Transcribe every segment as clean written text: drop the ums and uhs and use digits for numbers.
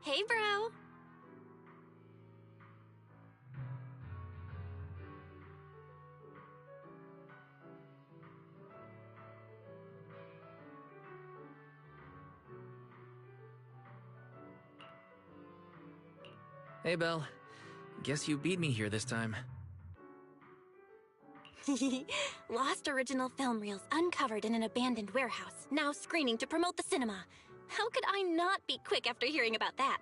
Hey, bro. Hey, Belle. Guess you beat me here this time. Lost original film reels uncovered in an abandoned warehouse, now screening to promote the cinema. How could I not be quick after hearing about that?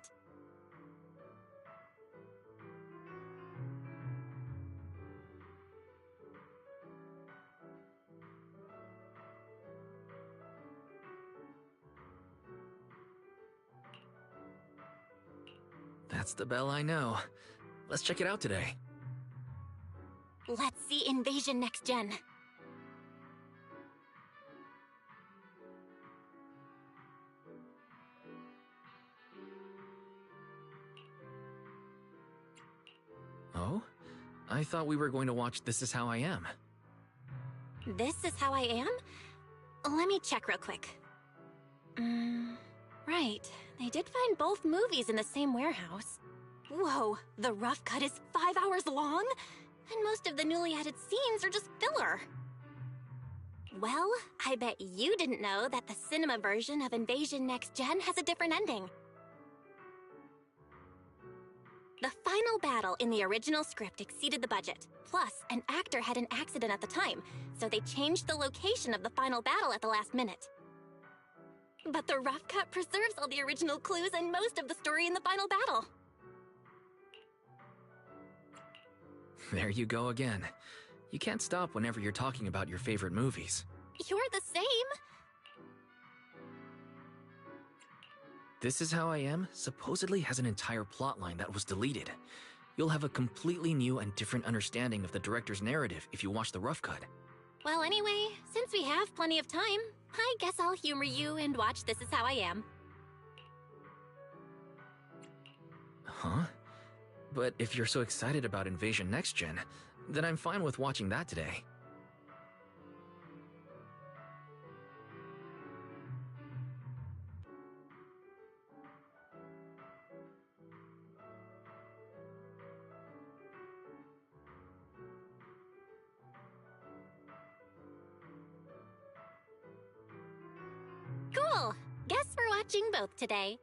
That's the Belle I know. Let's check it out today. Let's see Invasion Next Gen. Oh? I thought we were going to watch This Is How I Am. This Is How I Am? Let me check real quick. Right. They did find both movies in the same warehouse. Whoa, the rough cut is 5 hours long? And most of the newly added scenes are just filler. Well, I bet you didn't know that the cinema version of Invasion Next Gen has a different ending. The final battle in the original script exceeded the budget. Plus, an actor had an accident at the time, so they changed the location of the final battle at the last minute. But the rough cut preserves all the original clues and most of the story in the final battle. There you go again. You can't stop whenever you're talking about your favorite movies. You're the same. This Is How I Am supposedly has an entire plotline that was deleted. You'll have a completely new and different understanding of the director's narrative if you watch the rough cut. Well, anyway, since we have plenty of time, I guess I'll humor you and watch This Is How I Am. Huh? But if you're so excited about Invasion Next Gen, then I'm fine with watching that today. Cool! Guess we're watching both today.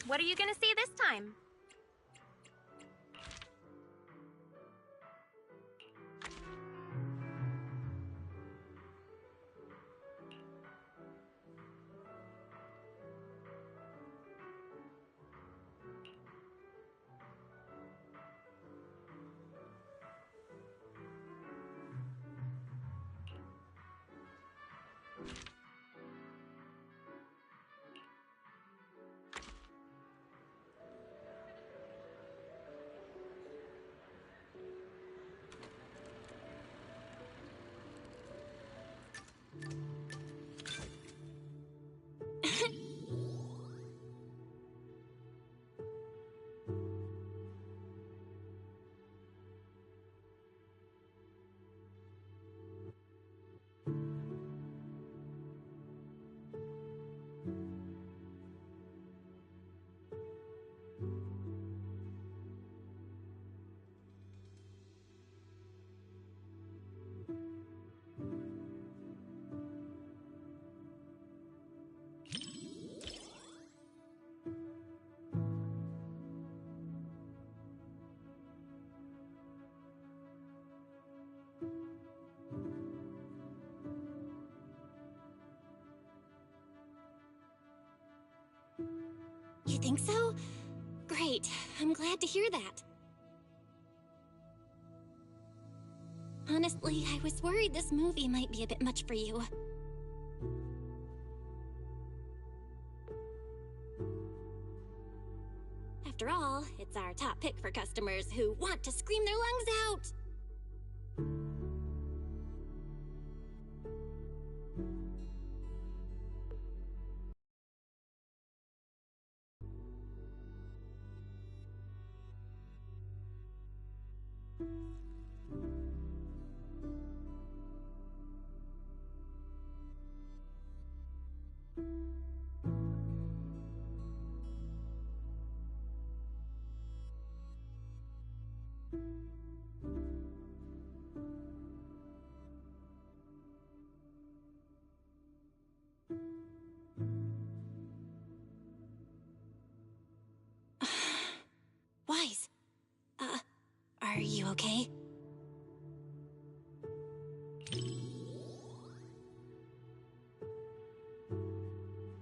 What are you gonna see this time? think so? Great. I'm glad to hear that. Honestly, I was worried this movie might be a bit much for you. After all, it's our top pick for customers who want to scream their lungs out! Wise. Are you okay?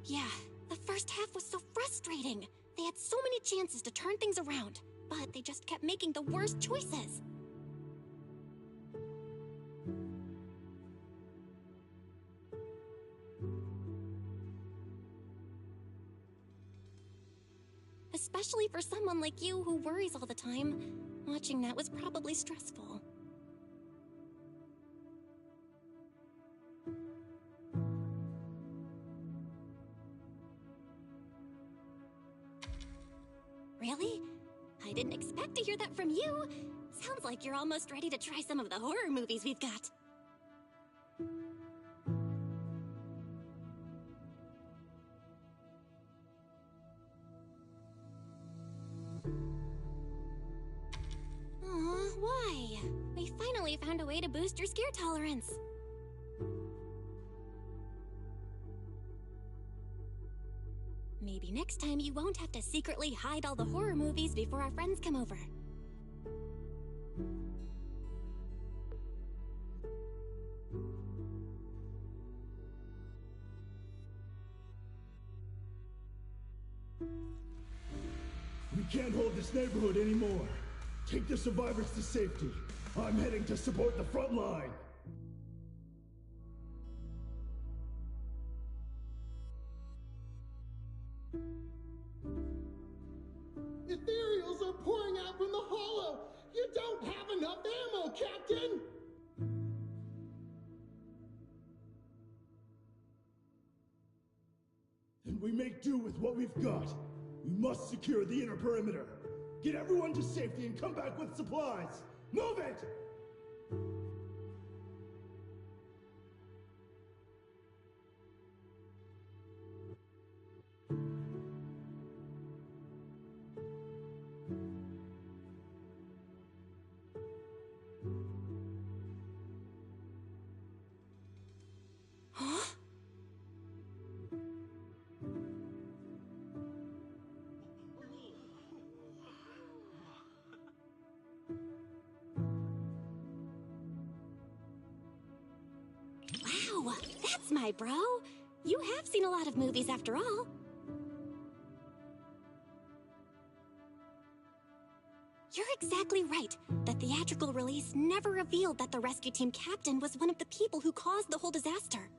Yeah, the first half was so frustrating. They had so many chances to turn things around, but they just kept making the worst choices. Especially for someone like you who worries all the time, watching that was probably stressful. Really? I didn't expect to hear that from you. Sounds like you're almost ready to try some of the horror movies we've got. Aw, why? We finally found a way to boost your scare tolerance. Maybe next time you won't have to secretly hide all the horror movies before our friends come over. We can't hold this neighborhood anymore. Take the survivors to safety. I'm heading to support the front line. Ethereals are pouring out from the hollow! You don't have enough ammo, Captain! Then we make do with what we've got. We must secure the inner perimeter. Get everyone to safety and come back with supplies. Move it! Huh? Wow, that's my bro. You have seen a lot of movies after all. You're exactly right. The theatrical release never revealed that the rescue team captain was one of the people who caused the whole disaster.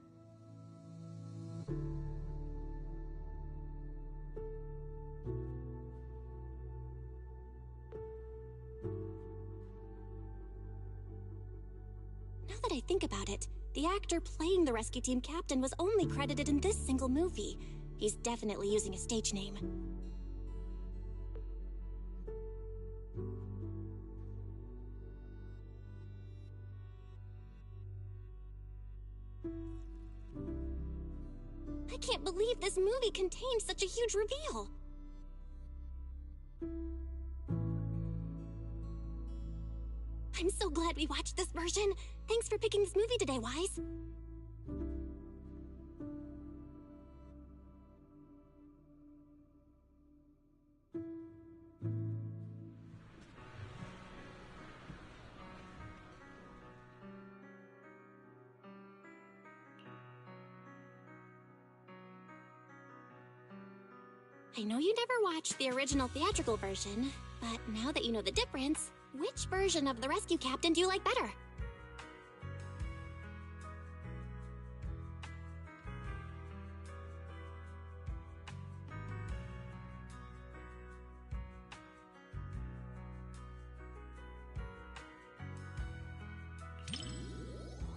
Now that I think about it, the actor playing the rescue team captain was only credited in this single movie. He's definitely using a stage name. I can't believe this movie contained such a huge reveal! I'm so glad we watched this version! Thanks for picking this movie today, Wise! I know you never watched the original theatrical version, but now that you know the difference, which version of the rescue captain do you like better?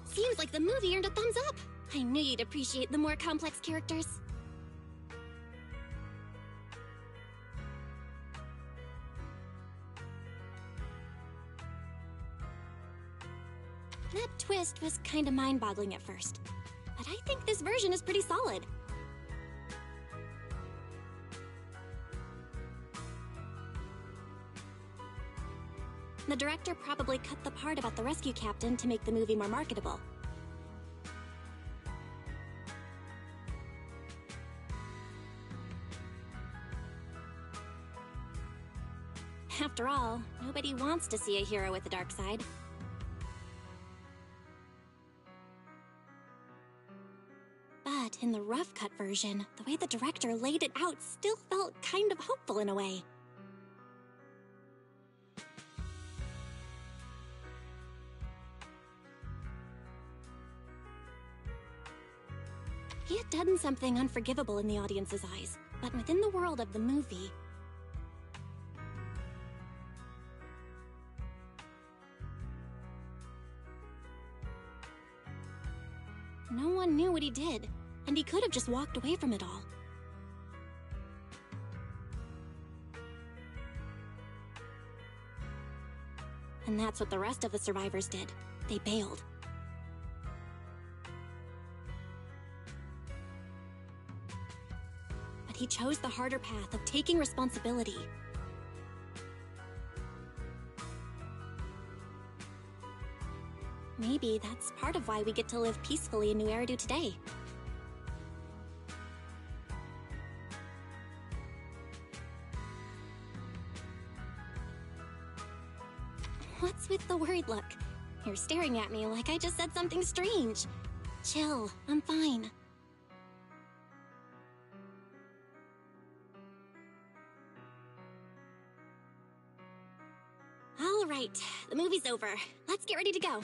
Seems like the movie earned a thumbs up. I knew you'd appreciate the more complex characters. That twist was kinda mind-boggling at first, but I think this version is pretty solid. The director probably cut the part about the rescue captain to make the movie more marketable. After all, nobody wants to see a hero with a dark side. But in the rough cut version, the way the director laid it out still felt kind of hopeful in a way. He had done something unforgivable in the audience's eyes, but within the world of the movie, no one knew what he did, and he could have just walked away from it all. And that's what the rest of the survivors did. They bailed. But he chose the harder path of taking responsibility. Maybe that's part of why we get to live peacefully in New Eridu today. What's with the worried look? You're staring at me like I just said something strange. Chill, I'm fine. All right, the movie's over. Let's get ready to go.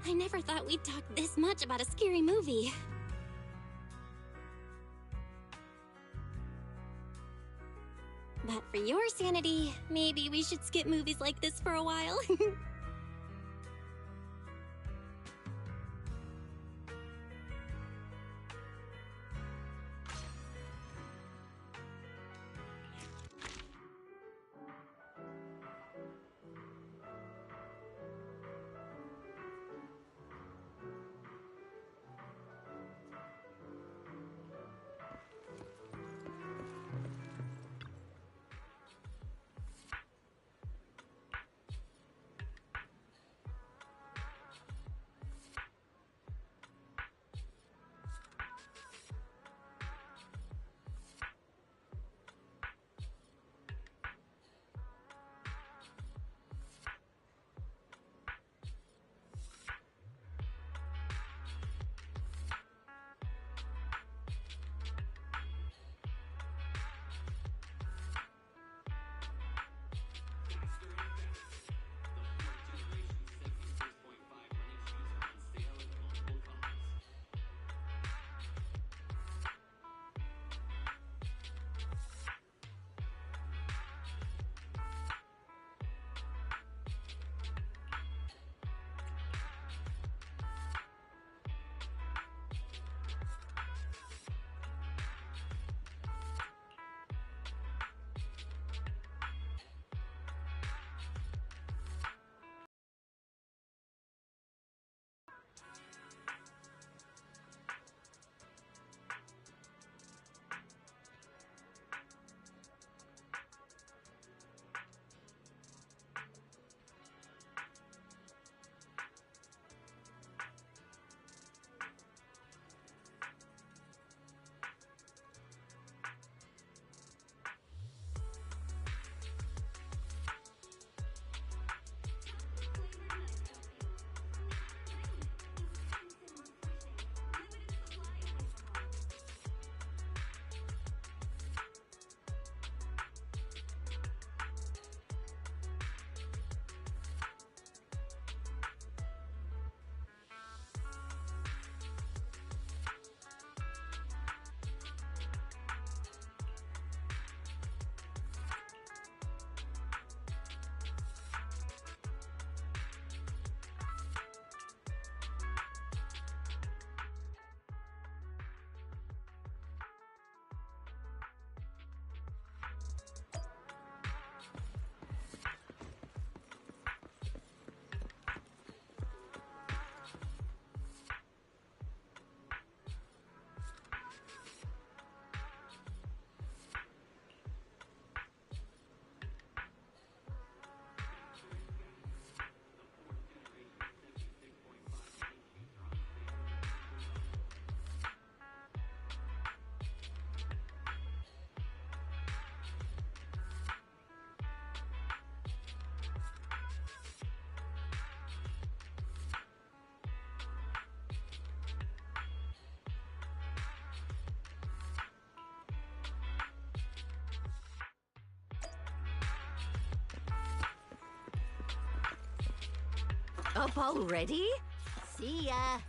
I never thought we'd talk this much about a scary movie. But for your sanity, maybe we should skip movies like this for a while. Up already? See ya.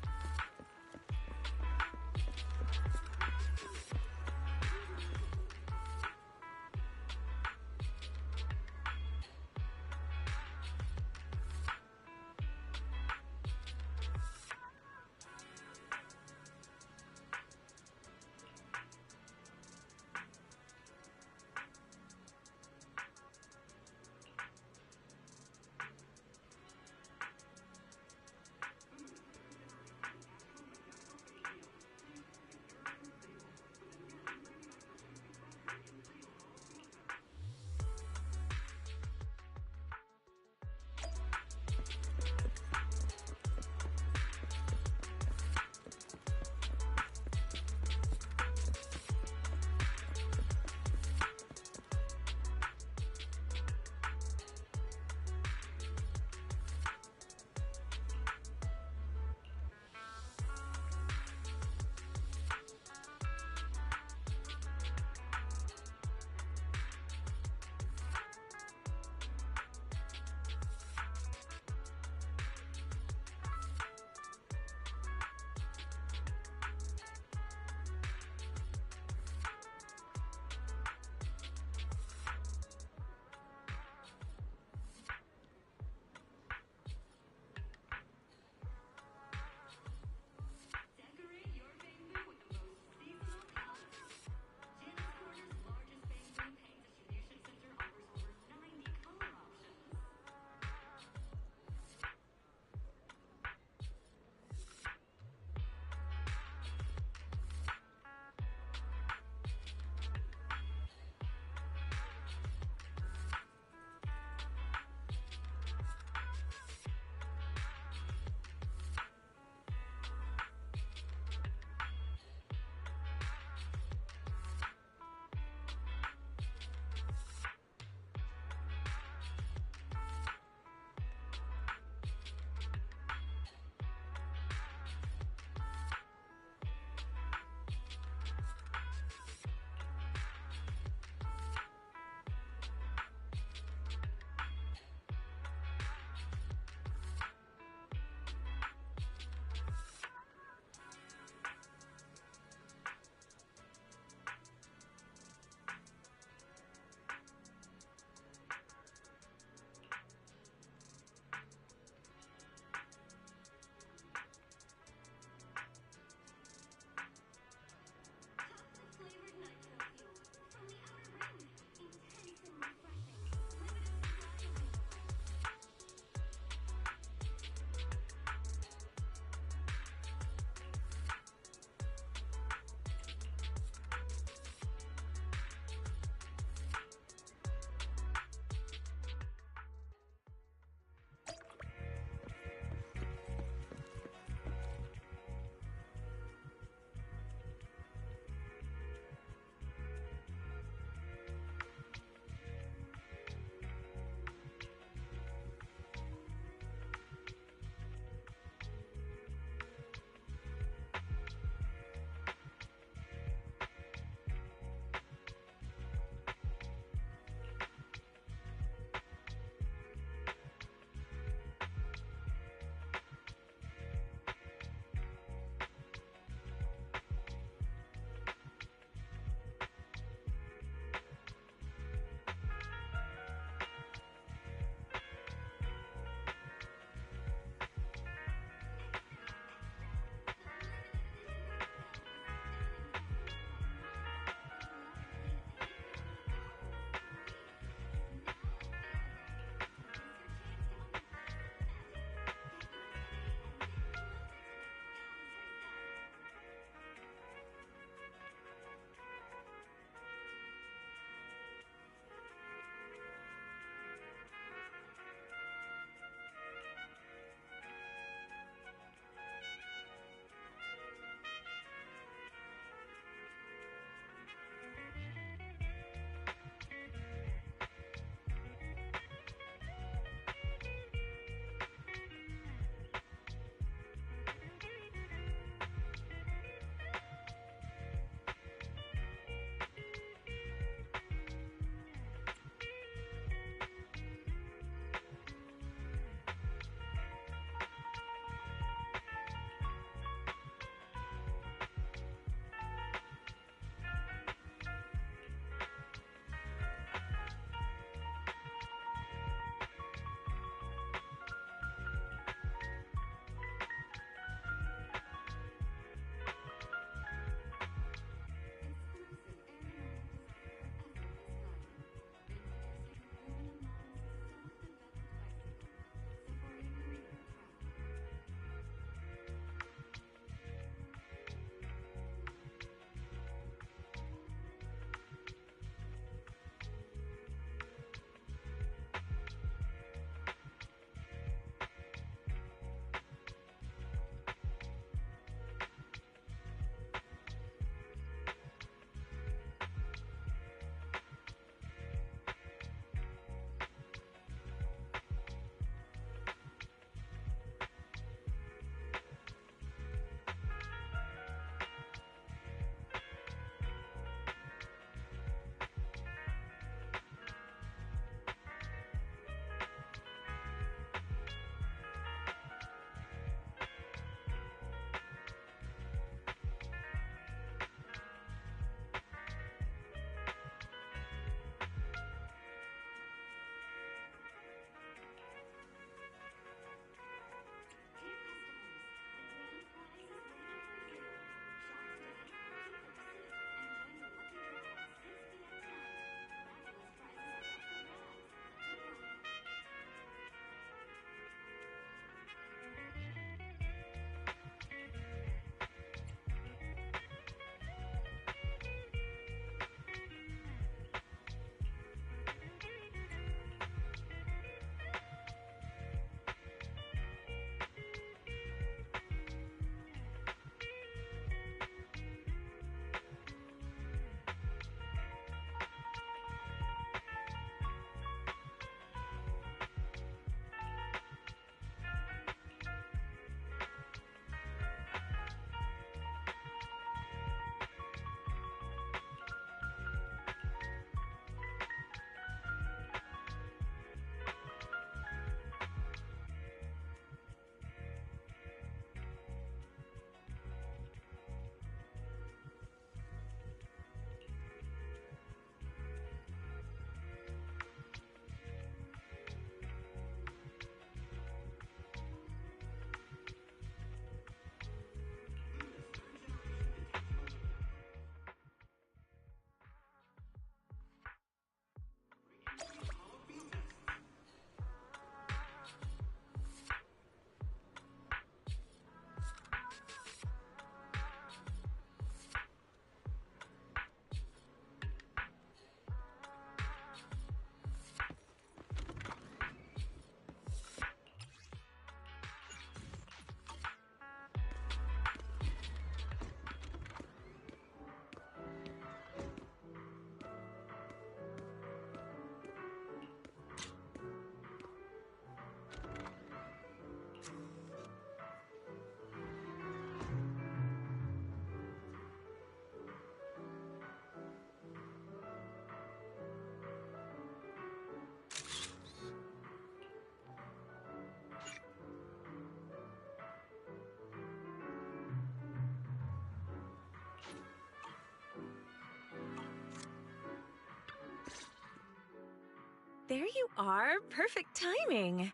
there you are. Perfect timing.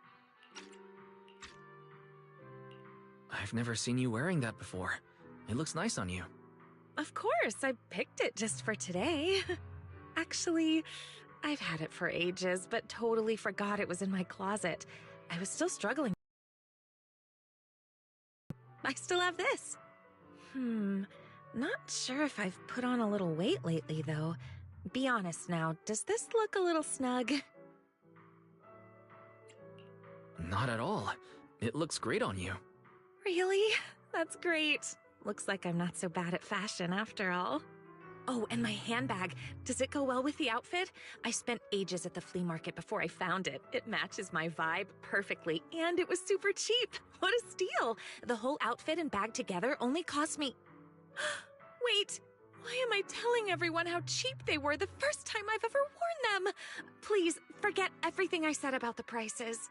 I've never seen you wearing that before. It looks nice on you. Of course, I picked it just for today. Actually, I've had it for ages, but totally forgot it was in my closet. I was still struggling. I still have this. Not sure if I've put on a little weight lately, though. Be honest now, does this look a little snug? Not at all. It looks great on you. Really? That's great. Looks like I'm not so bad at fashion after all. Oh, and my handbag. Does it go well with the outfit? I spent ages at the flea market before I found it. It matches my vibe perfectly, and it was super cheap. What a steal! The whole outfit and bag together only cost me... Wait, why am I telling everyone how cheap they were the first time I've ever worn them? Please, forget everything I said about the prices.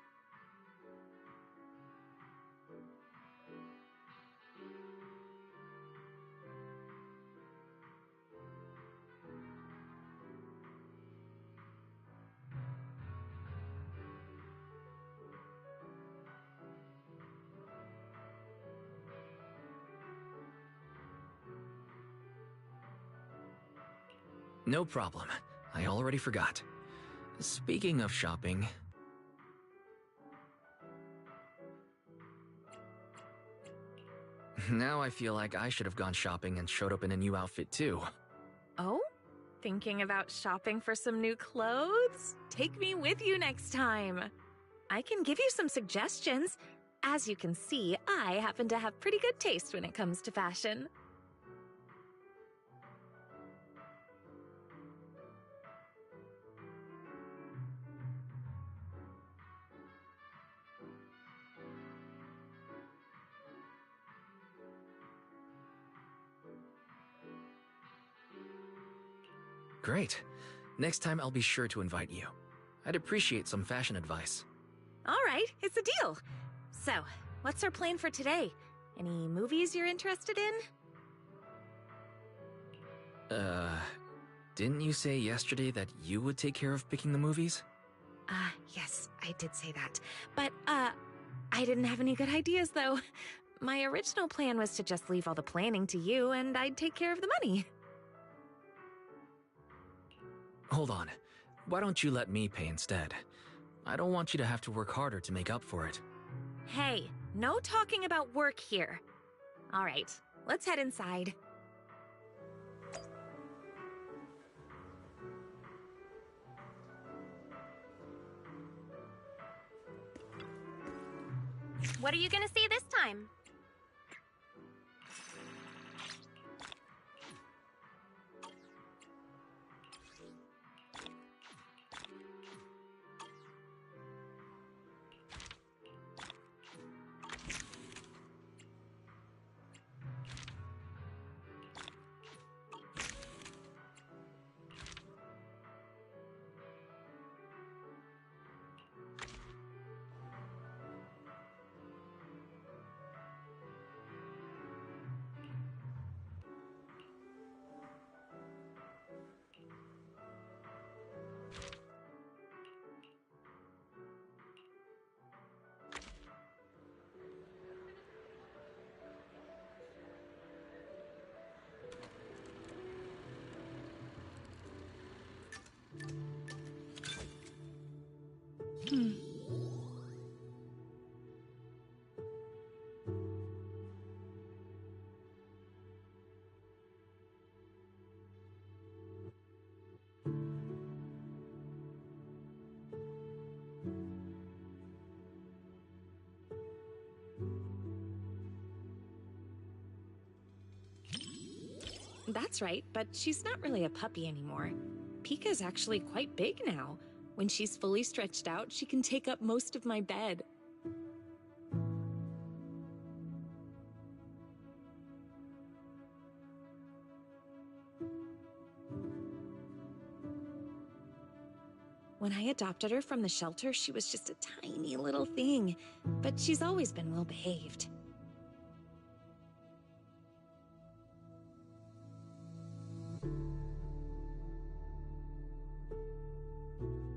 No problem. I already forgot. Speaking of shopping... Now I feel like I should have gone shopping and showed up in a new outfit too. Oh? Thinking about shopping for some new clothes? Take me with you next time. I can give you some suggestions. As you can see, I happen to have pretty good taste when it comes to fashion. Great. Next time I'll be sure to invite you. I'd appreciate some fashion advice. All right, it's a deal. So, what's our plan for today? Any movies you're interested in? Didn't you say yesterday that you would take care of picking the movies? Yes, I did say that. But, I didn't have any good ideas, though. My original plan was to just leave all the planning to you, and I'd take care of the money. Hold on. Why don't you let me pay instead? I don't want you to have to work harder to make up for it. Hey, no talking about work here. All right, let's head inside. What are you gonna see this time? That's right, but she's not really a puppy anymore. Pika's actually quite big now. When she's fully stretched out, she can take up most of my bed. When I adopted her from the shelter, she was just a tiny little thing, but she's always been well behaved.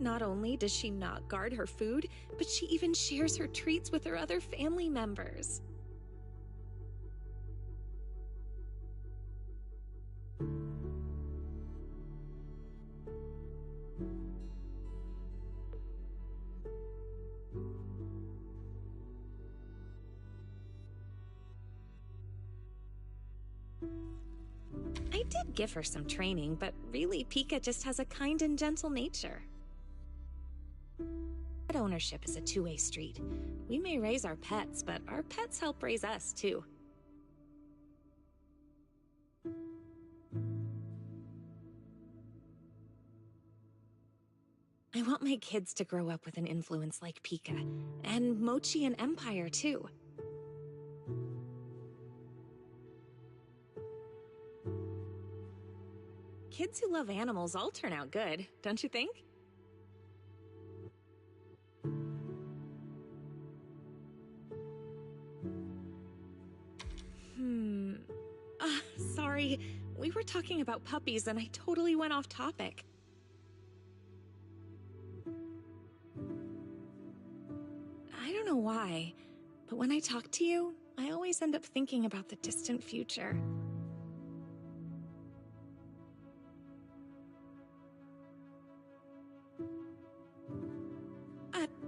Not only does she not guard her food, but she even shares her treats with her other family members. I did give her some training, but really Pika just has a kind and gentle nature. Pet ownership is a two-way street. We may raise our pets, but our pets help raise us, too. I want my kids to grow up with an influence like Pika, and Mochi and Empire, too. Kids who love animals all turn out good, don't you think? Sorry. We were talking about puppies and I totally went off topic. I don't know why, but when I talk to you, I always end up thinking about the distant future.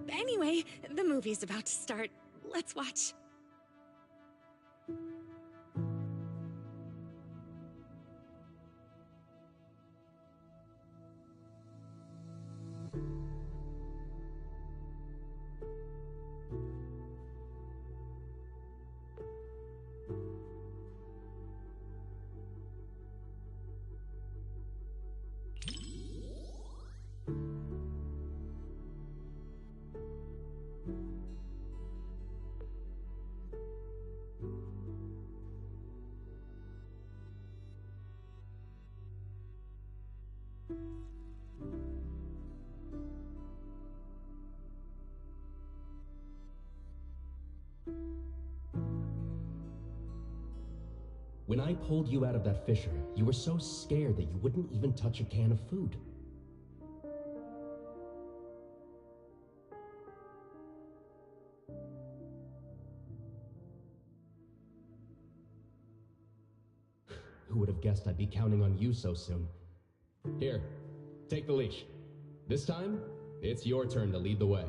Anyway, the movie's about to start. Let's watch. When I pulled you out of that fissure, you were so scared that you wouldn't even touch a can of food. Who would have guessed I'd be counting on you so soon? Here, take the leash. This time, it's your turn to lead the way.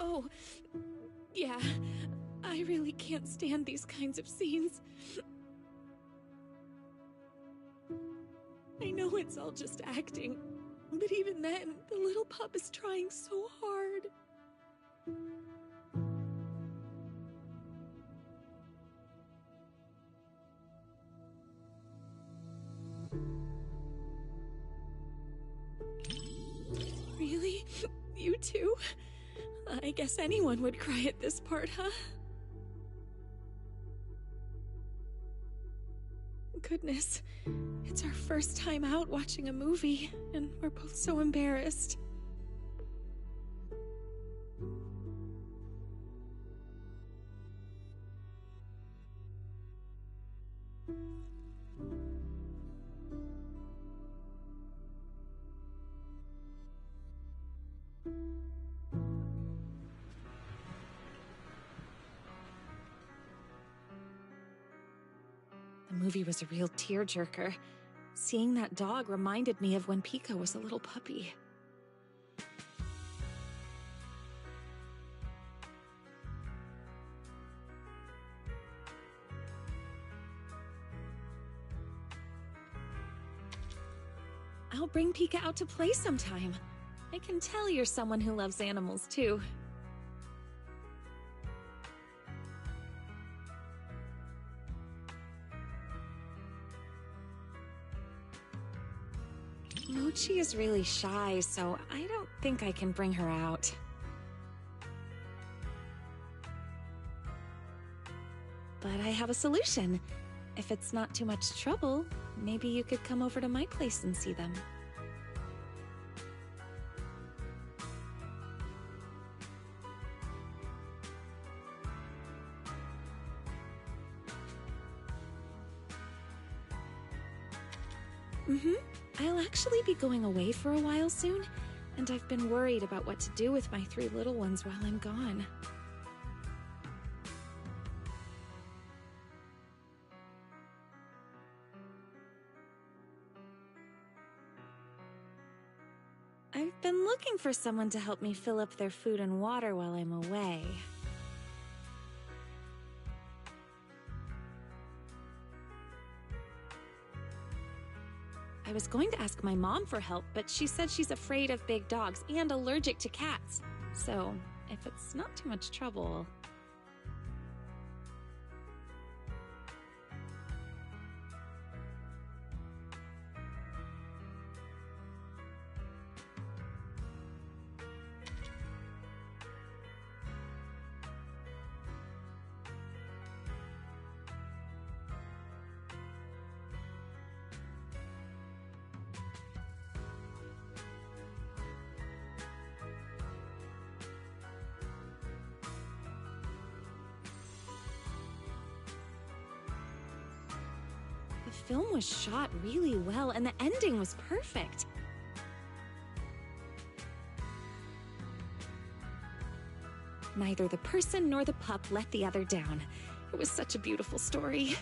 Oh, yeah. I really can't stand these kinds of scenes. I know it's all just acting, but even then, the little pup is trying so hard. Really? You too? I guess anyone would cry at this part, huh? Goodness, it's our first time out watching a movie, and we're both so embarrassed. The movie was a real tearjerker. Seeing that dog reminded me of when Pika was a little puppy. I'll bring Pika out to play sometime. I can tell you're someone who loves animals too. Mochi is really shy, so I don't think I can bring her out. But I have a solution. If it's not too much trouble, maybe you could come over to my place and see them. I'll actually be going away for a while soon, and I've been worried about what to do with my 3 little ones while I'm gone. I've been looking for someone to help me fill up their food and water while I'm away. I was going to ask my mom for help, but she said she's afraid of big dogs and allergic to cats. So, if it's not too much trouble... The film was shot really well, and the ending was perfect. Neither the person nor the pup let the other down. It was such a beautiful story.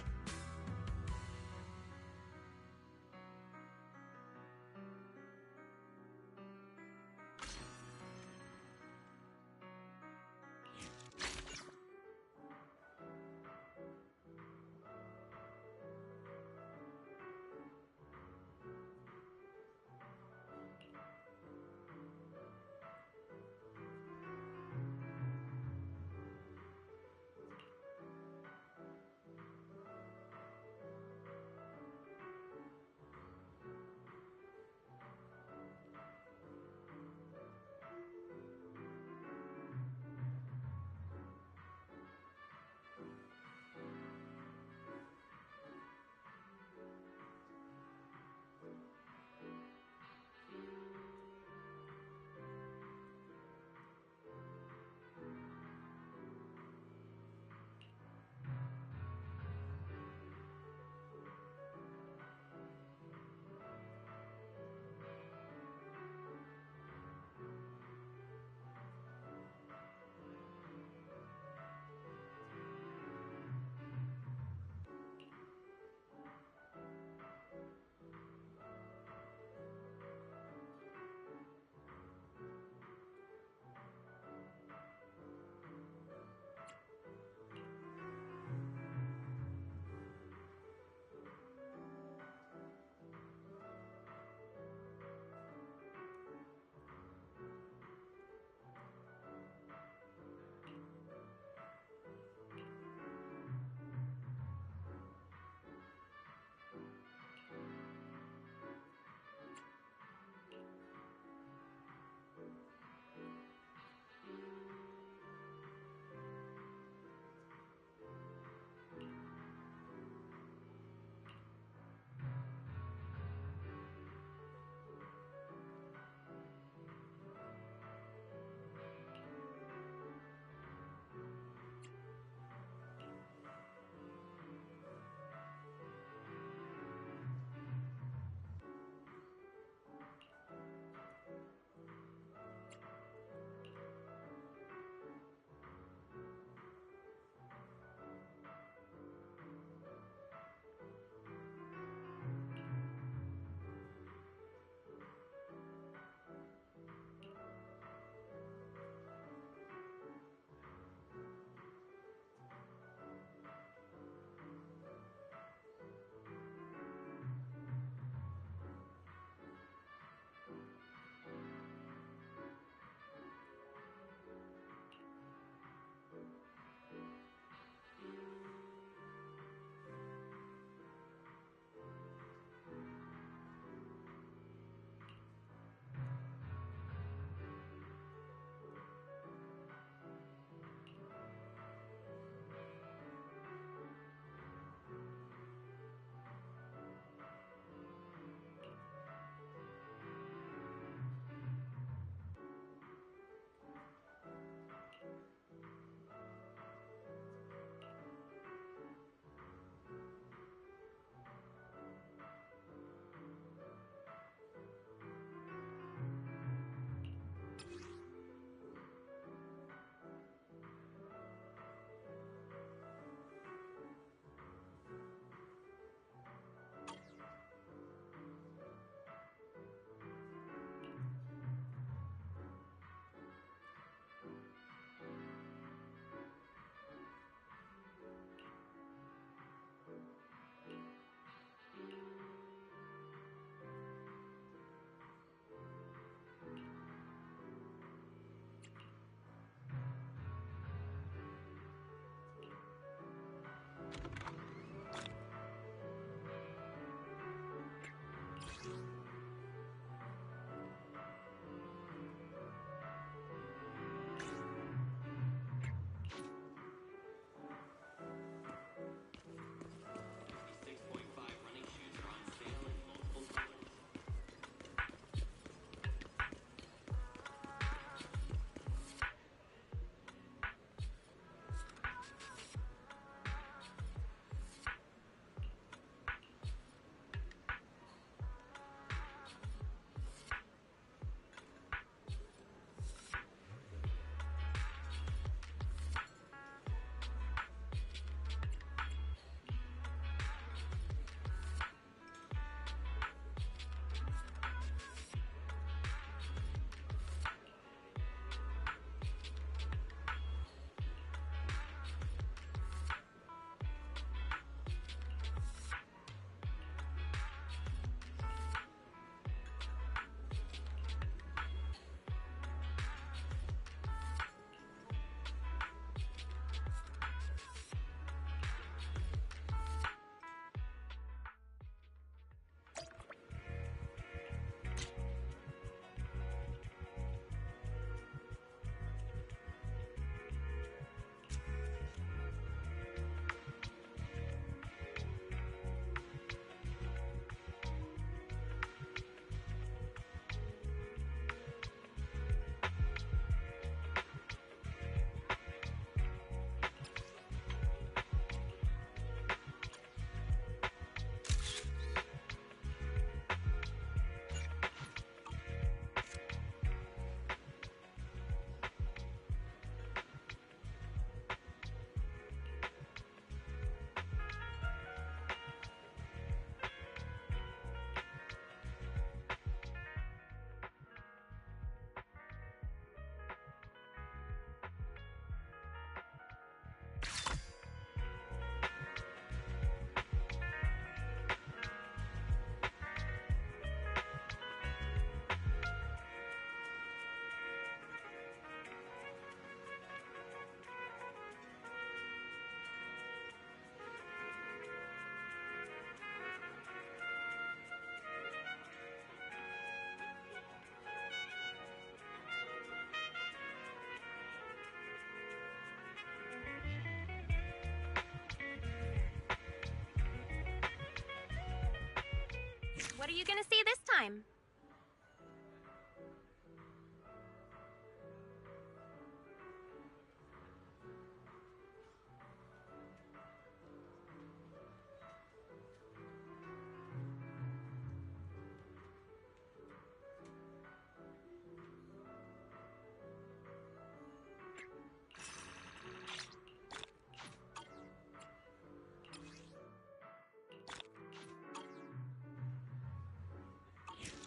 What are you gonna see this time?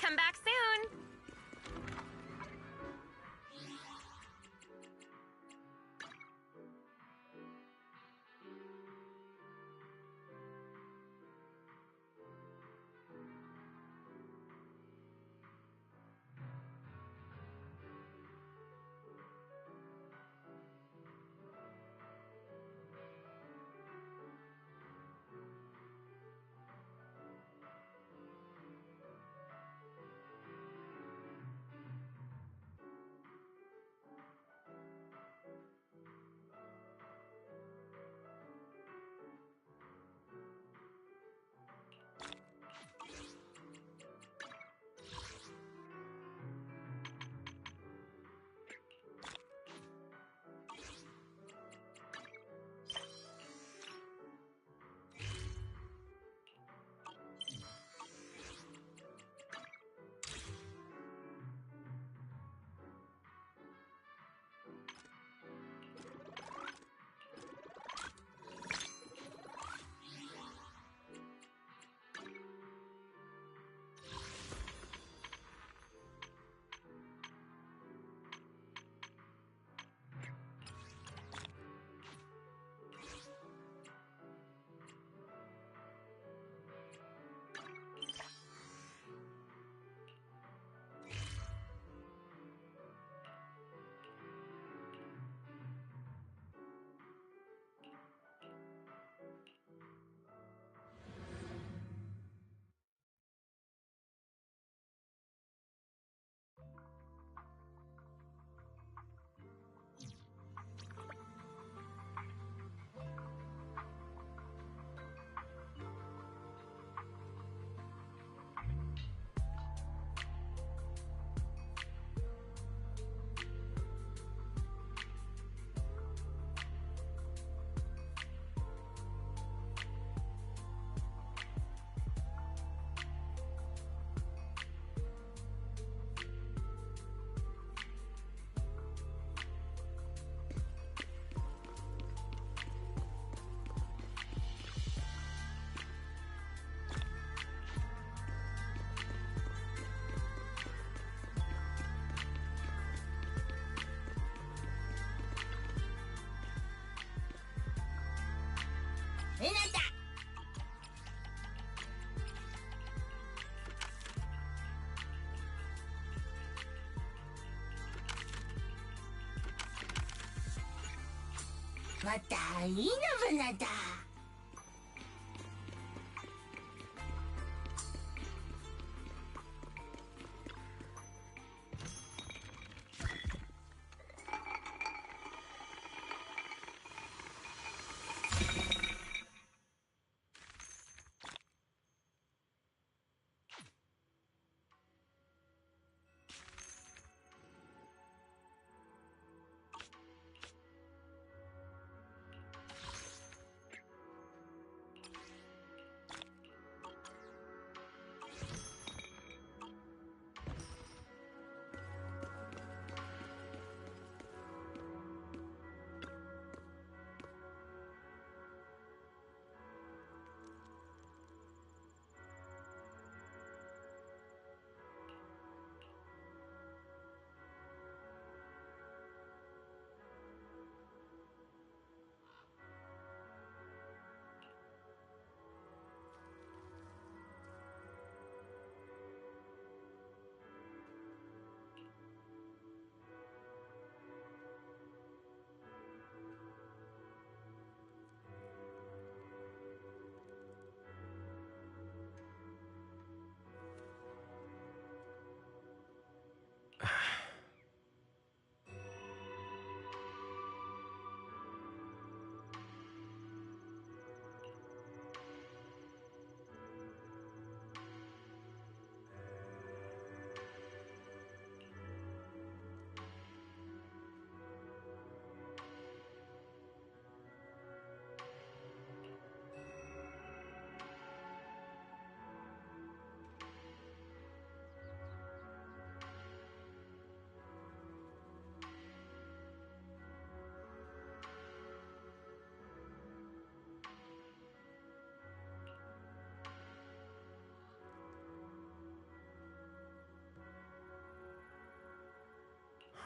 Come back soon!またいいのぶなだ。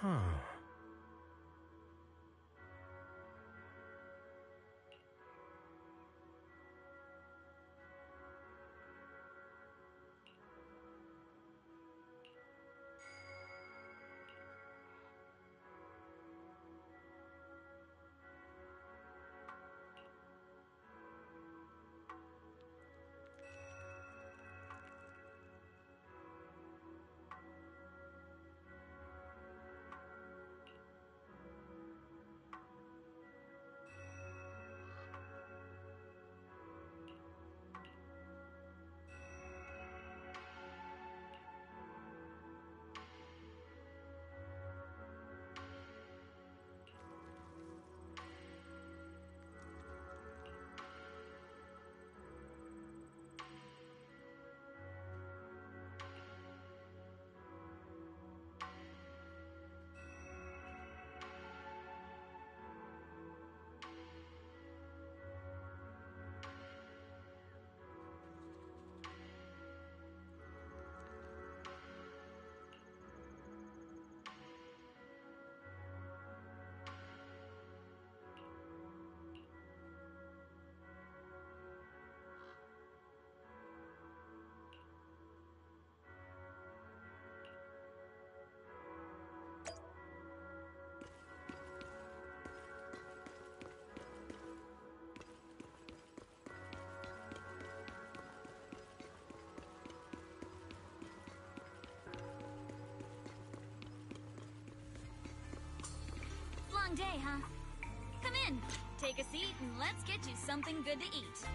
Huh. Long day, huh? Come in, take a seat, and let's get you something good to eat.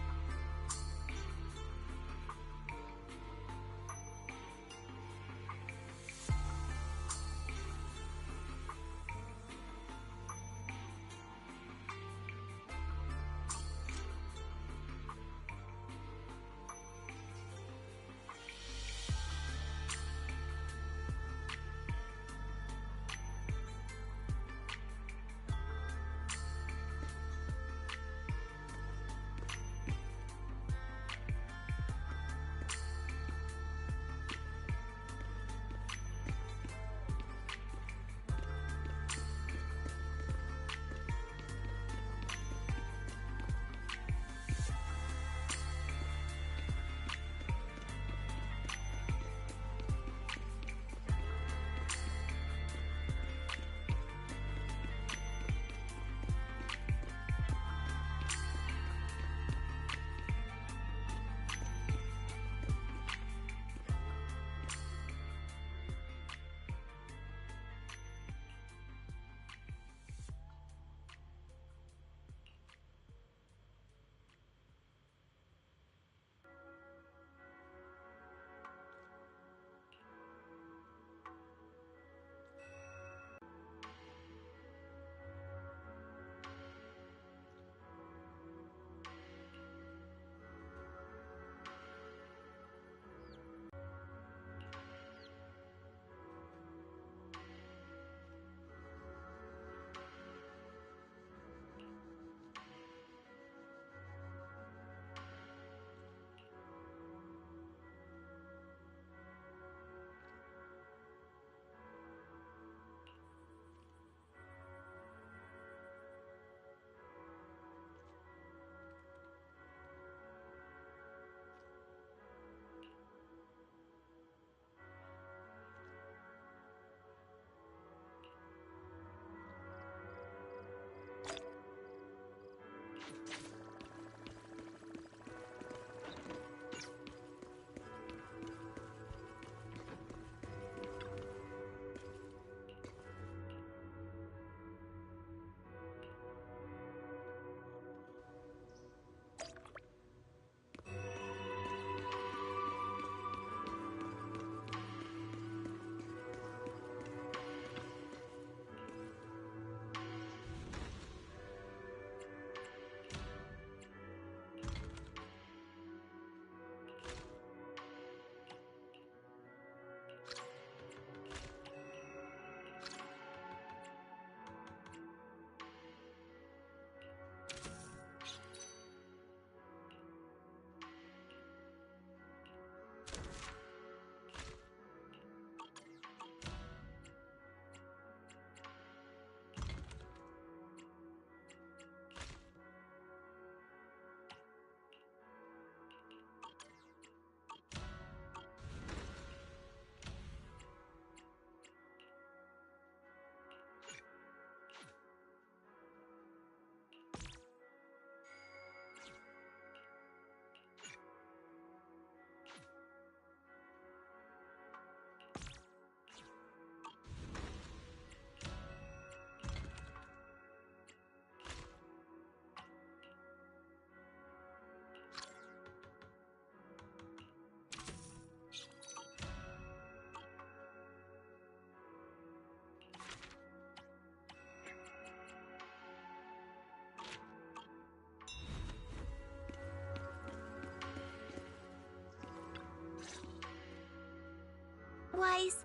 guys.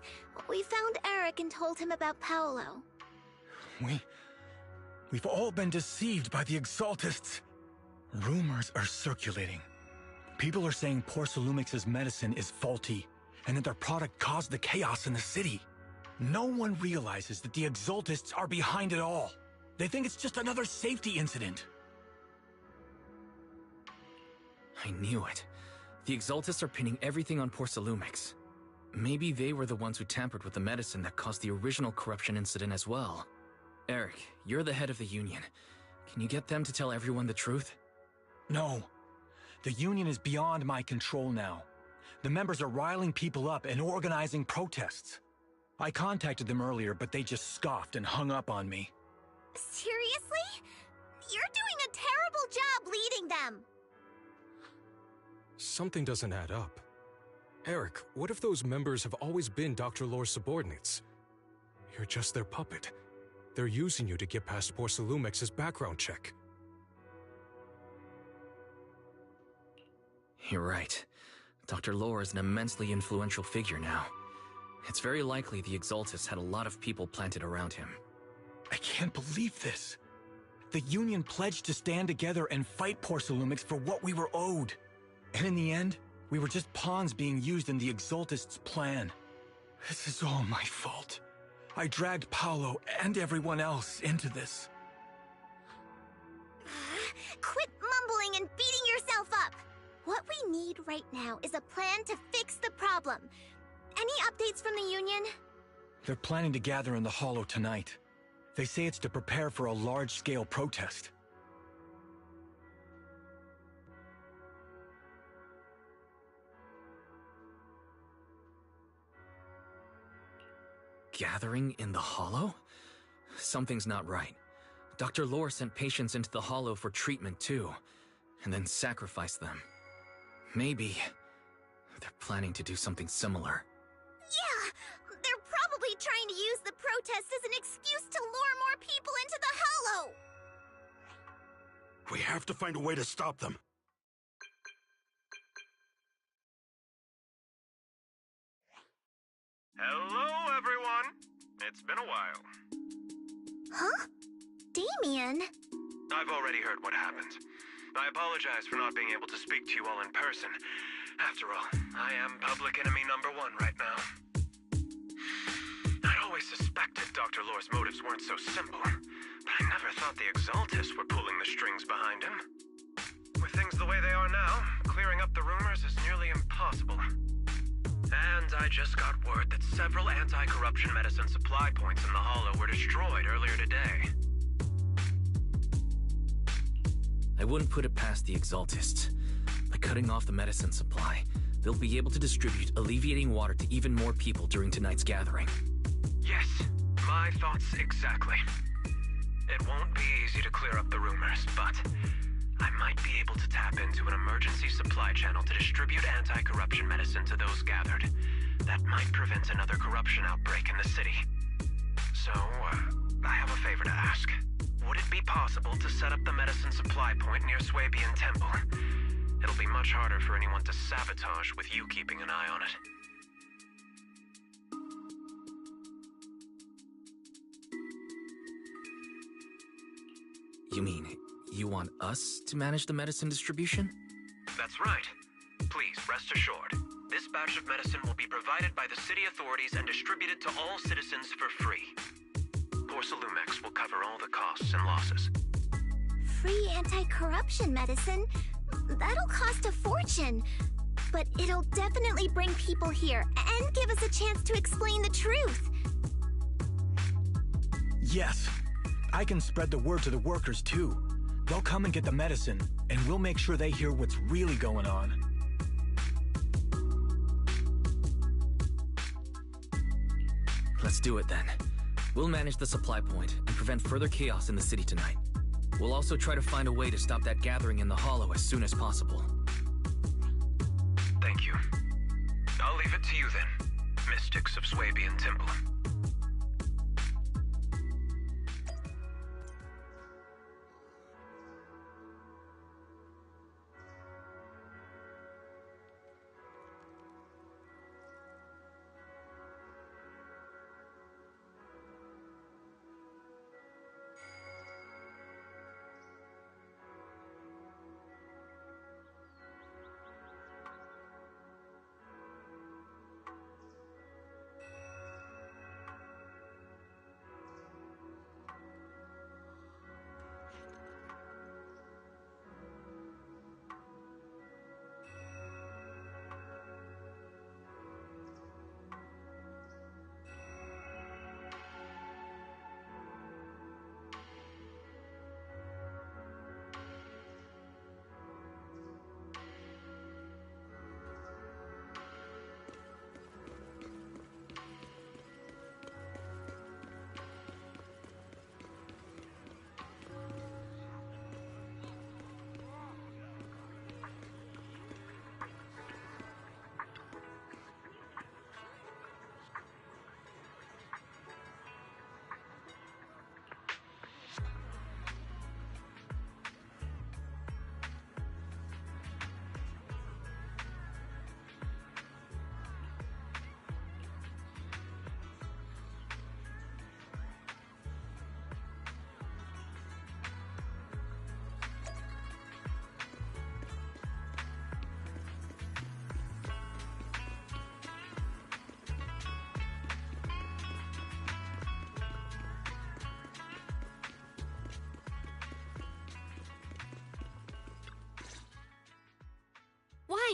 We found Eric and told him about Paolo. We've all been deceived by the Exaltists. Rumors are circulating. People are saying Porcelumix's medicine is faulty, and that their product caused the chaos in the city. No one realizes that the Exaltists are behind it all. They think it's just another safety incident. I knew it. The Exaltists are pinning everything on Porcelumix. Maybe they were the ones who tampered with the medicine that caused the original corruption incident as well. Eric, you're the head of the Union. Can you get them to tell everyone the truth? No. The Union is beyond my control now. The members are riling people up and organizing protests. I contacted them earlier, but they just scoffed and hung up on me. Seriously? You're doing a terrible job leading them. Something doesn't add up. Eric, what if those members have always been Dr. Lore's subordinates? You're just their puppet. They're using you to get past Porcelumix's background check. You're right. Dr. Lore is an immensely influential figure now. It's very likely the Exaltists had a lot of people planted around him. I can't believe this. The Union pledged to stand together and fight Porcelumix for what we were owed. And in the end, we were just pawns being used in the Exaltists' plan. This is all my fault. I dragged Paolo and everyone else into this. Quit mumbling and beating yourself up. What we need right now is a plan to fix the problem. Any updates from the Union? They're planning to gather in the Hollow tonight. They say it's to prepare for a large-scale protest. Gathering in the Hollow? Something's not right. Dr. Lore sent patients into the Hollow for treatment too, and then sacrificed them. Maybe they're planning to do something similar. Yeah, they're probably trying to use the protest as an excuse to lure more people into the Hollow. We have to find a way to stop them. Hello, everyone! It's been a while. Huh? Damien? I've already heard what happened. I apologize for not being able to speak to you all in person. After all, I am public enemy #1 right now. I'd always suspected Dr. Lore's motives weren't so simple, but I never thought the Exaltists were pulling the strings behind him. With things the way they are now, clearing up the rumors is nearly impossible. And I just got word that several anti-corruption medicine supply points in the Hollow were destroyed earlier today. I wouldn't put it past the Exaltists. By cutting off the medicine supply, they'll be able to distribute alleviating water to even more people during tonight's gathering. Yes, my thoughts exactly. It won't be easy to clear up the rumors, but I might be able to tap into an emergency supply channel to distribute anti-corruption medicine to those gathered. That might prevent another corruption outbreak in the city. So, I have a favor to ask. Would it be possible to set up the medicine supply point near Swabian Temple? It'll be much harder for anyone to sabotage with you keeping an eye on it. You mean, you want us to manage the medicine distribution? That's right. Please, rest assured. This batch of medicine will be provided by the city authorities and distributed to all citizens for free. Porcelumix will cover all the costs and losses. Free anti-corruption medicine? That'll cost a fortune. But it'll definitely bring people here and give us a chance to explain the truth. Yes. I can spread the word to the workers too. They'll come and get the medicine, and we'll make sure they hear what's really going on. Let's do it then. We'll manage the supply point and prevent further chaos in the city tonight. We'll also try to find a way to stop that gathering in the Hollow as soon as possible. Thank you. I'll leave it to you then, mystics of Swabian Temple.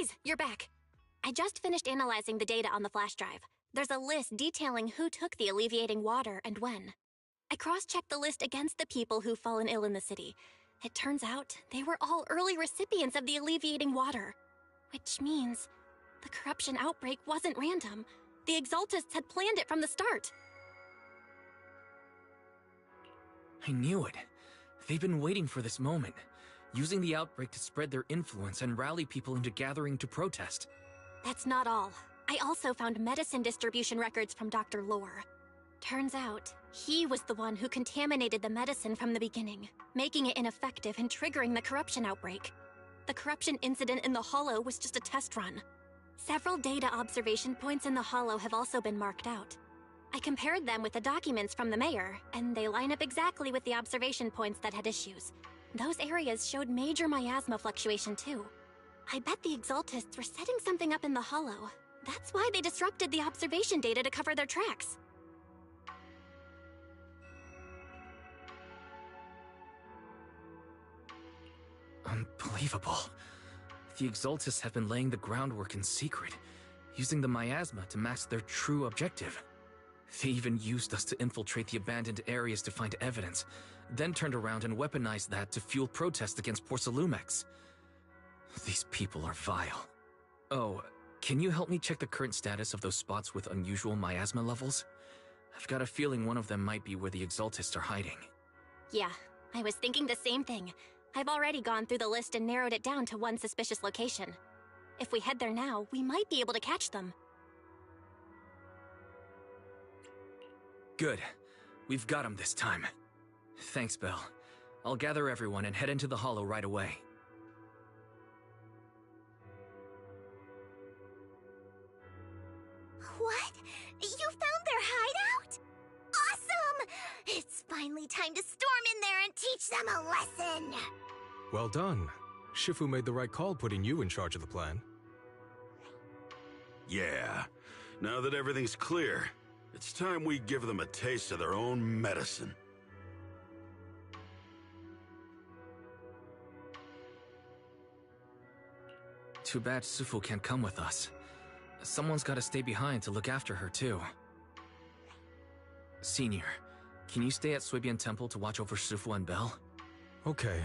Guys, you're back. I just finished analyzing the data on the flash drive. There's a list detailing who took the alleviating water and when. I cross-checked the list against the people who've fallen ill in the city. It turns out they were all early recipients of the alleviating water. Which means the corruption outbreak wasn't random. The Exaltists had planned it from the start. I knew it. They've been waiting for this moment, using the outbreak to spread their influence and rally people into gathering to protest. That's not all. I also found medicine distribution records from Dr. Lore. Turns out, he was the one who contaminated the medicine from the beginning, making it ineffective and triggering the corruption outbreak. The corruption incident in the Hollow was just a test run. Several data observation points in the Hollow have also been marked out. I compared them with the documents from the mayor, and they line up exactly with the observation points that had issues. Those areas showed major miasma fluctuation too. I bet the Exaltists were setting something up in the Hollow. That's why they disrupted the observation data to cover their tracks. Unbelievable. The Exaltists have been laying the groundwork in secret, using the miasma to mask their true objective. They even used us to infiltrate the abandoned areas to find evidence, then turned around and weaponized that to fuel protests against Porcelumex. These people are vile. Oh, can you help me check the current status of those spots with unusual miasma levels? I've got a feeling one of them might be where the Exaltists are hiding. Yeah, I was thinking the same thing. I've already gone through the list and narrowed it down to one suspicious location. If we head there now, we might be able to catch them. Good. We've got them this time. Thanks, Belle. I'll gather everyone and head into the Hollow right away. What? You found their hideout? Awesome! It's finally time to storm in there and teach them a lesson! Well done. Shifu made the right call putting you in charge of the plan. Yeah. Now that everything's clear, it's time we give them a taste of their own medicine. Too bad Sufu can't come with us. Someone's gotta stay behind to look after her, too. Senior, can you stay at Swibian Temple to watch over Sufu and Belle? Okay.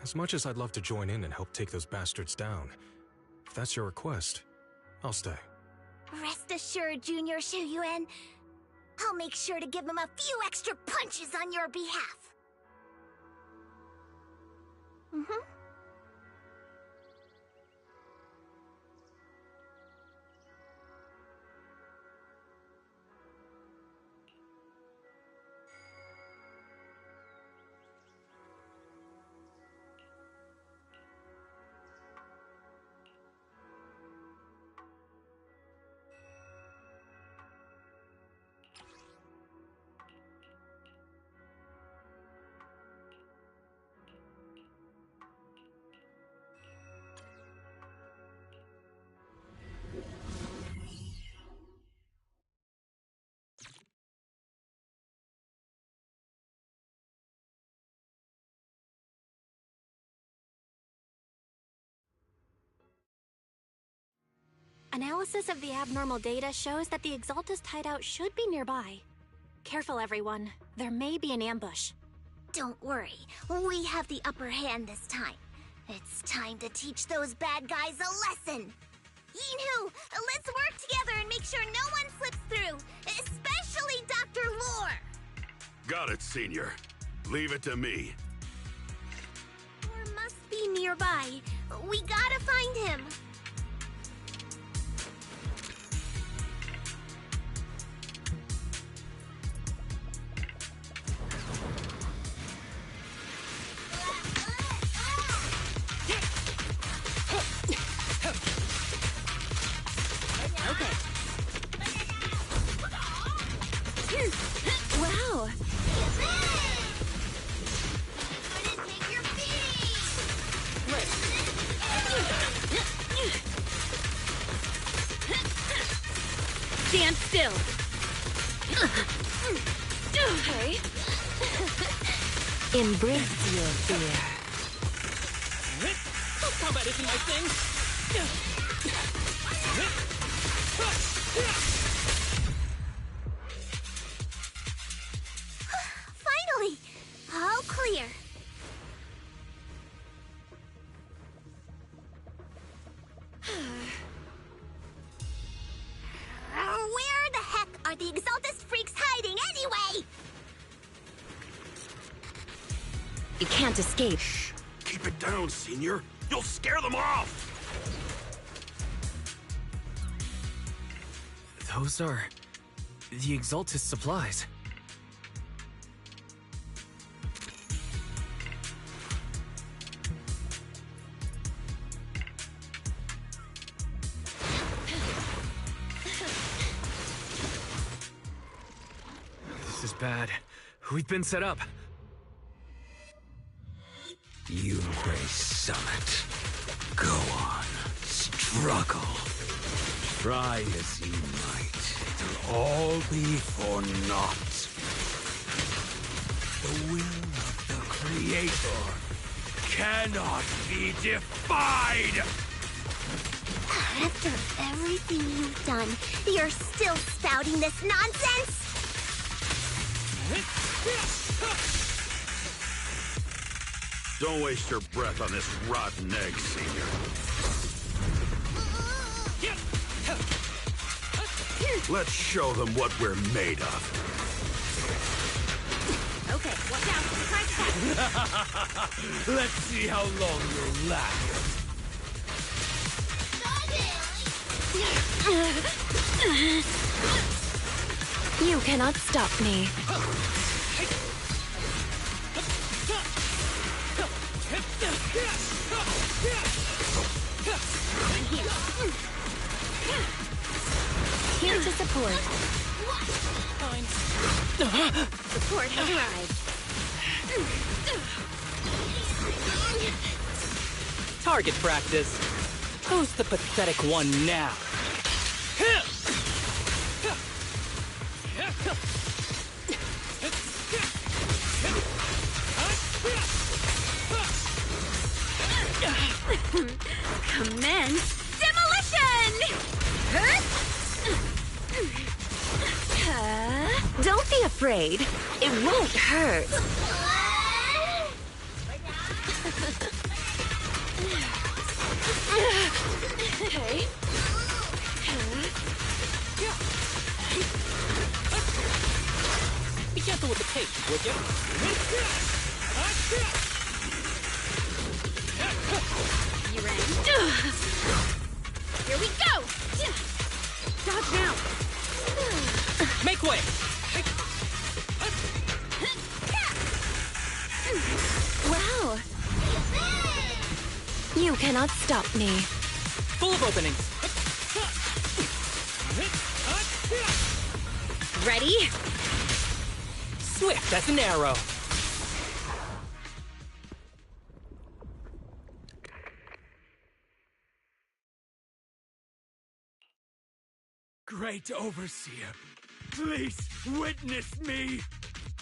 As much as I'd love to join in and help take those bastards down, if that's your request, I'll stay. Rest assured, Junior Shuyuan. I'll make sure to give them a few extra punches on your behalf. Analysis of the abnormal data shows that the Exaltist hideout should be nearby. Careful, everyone. There may be an ambush. Don't worry. We have the upper hand this time. It's time to teach those bad guys a lesson. Yinhu, let's work together and make sure no one slips through, especially Dr. Lore. Got it, Senior. Leave it to me. Lore must be nearby. We gotta find him. Wow! Stand still! Okay. Embrace your fear. Combat isn't my thing! Finally! All clear. Where the heck are the Exaltist freaks hiding anyway? You can't escape. Shh! Keep it down, Senior. You'll scare them off! Those are... the Exaltist supplies. This is bad. We've been set up. Yunquei Summit. Go on. Struggle. Try as you might. It'll all be for naught. The will of the Creator cannot be defied! After everything you've done, you're still spouting this nonsense? Don't waste your breath on this rotten egg, Senior. Let's show them what we're made of. Okay, watch out. Surprise attack. Let's see how long you'll last. You cannot stop me. Here to support. Support has arrived. Target practice. Who's the pathetic one now? Commence demolition! Don't be afraid. It won't hurt. Okay. Be gentle with the tape, would you? You ready? Here we go! Dodge now! Make way! Wow. You cannot stop me. Full of openings. Ready? Swift as an arrow. Great Overseer, please witness me!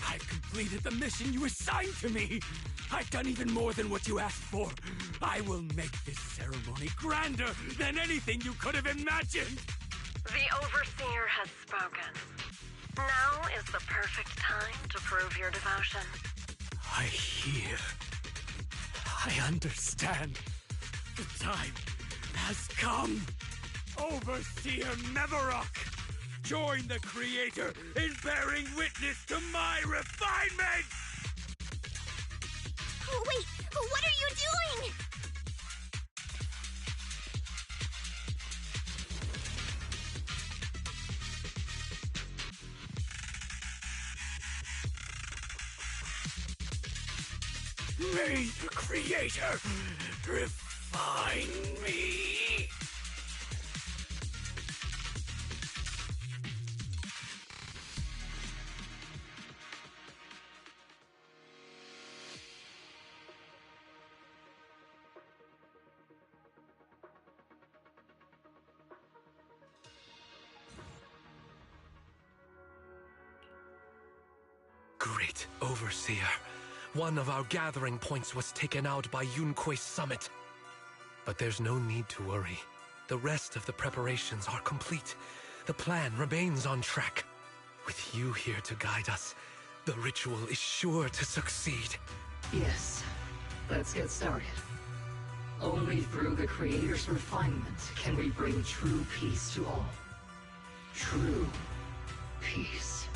I've completed the mission you assigned to me! I've done even more than what you asked for! I will make this ceremony grander than anything you could have imagined! The Overseer has spoken. Now is the perfect time to prove your devotion. I hear. I understand. The time has come! Overseer Mevarok! Join the Creator in bearing witness to my refinement! Wait, what are you doing? May the Creator refine me! Great Overseer. One of our gathering points was taken out by Yunquei Summit. But there's no need to worry. The rest of the preparations are complete. The plan remains on track. With you here to guide us, the ritual is sure to succeed. Yes. Let's get started. Only through the Creator's refinement can we bring true peace to all. True peace.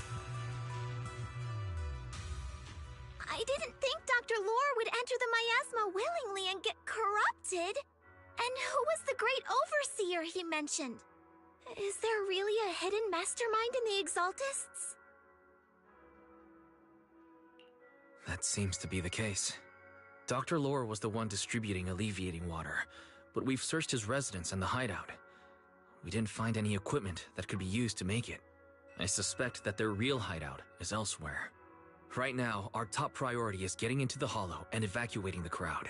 I didn't think Dr. Lore would enter the miasma willingly and get corrupted. And who was the great overseer he mentioned? Is there really a hidden mastermind in the Exaltists? That seems to be the case. Dr. Lore was the one distributing alleviating water, but we've searched his residence and the hideout. We didn't find any equipment that could be used to make it. I suspect that their real hideout is elsewhere. Right now, our top priority is getting into the Hollow and evacuating the crowd.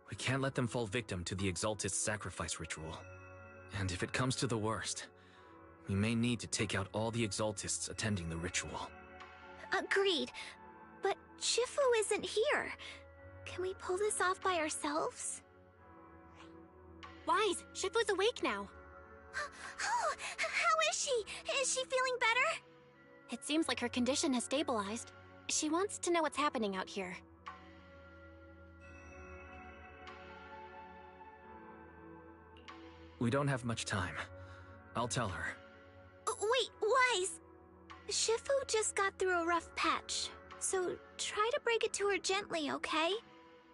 We can't let them fall victim to the Exaltist sacrifice ritual. And if it comes to the worst, we may need to take out all the Exaltists attending the ritual. Agreed. But Shifu isn't here. Can we pull this off by ourselves? Wise, Shifu's awake now. Oh, how is she? Is she feeling better? It seems like her condition has stabilized. She wants to know what's happening out here. We don't have much time. I'll tell her. Wait, Wise! Shifu just got through a rough patch, so try to break it to her gently, okay?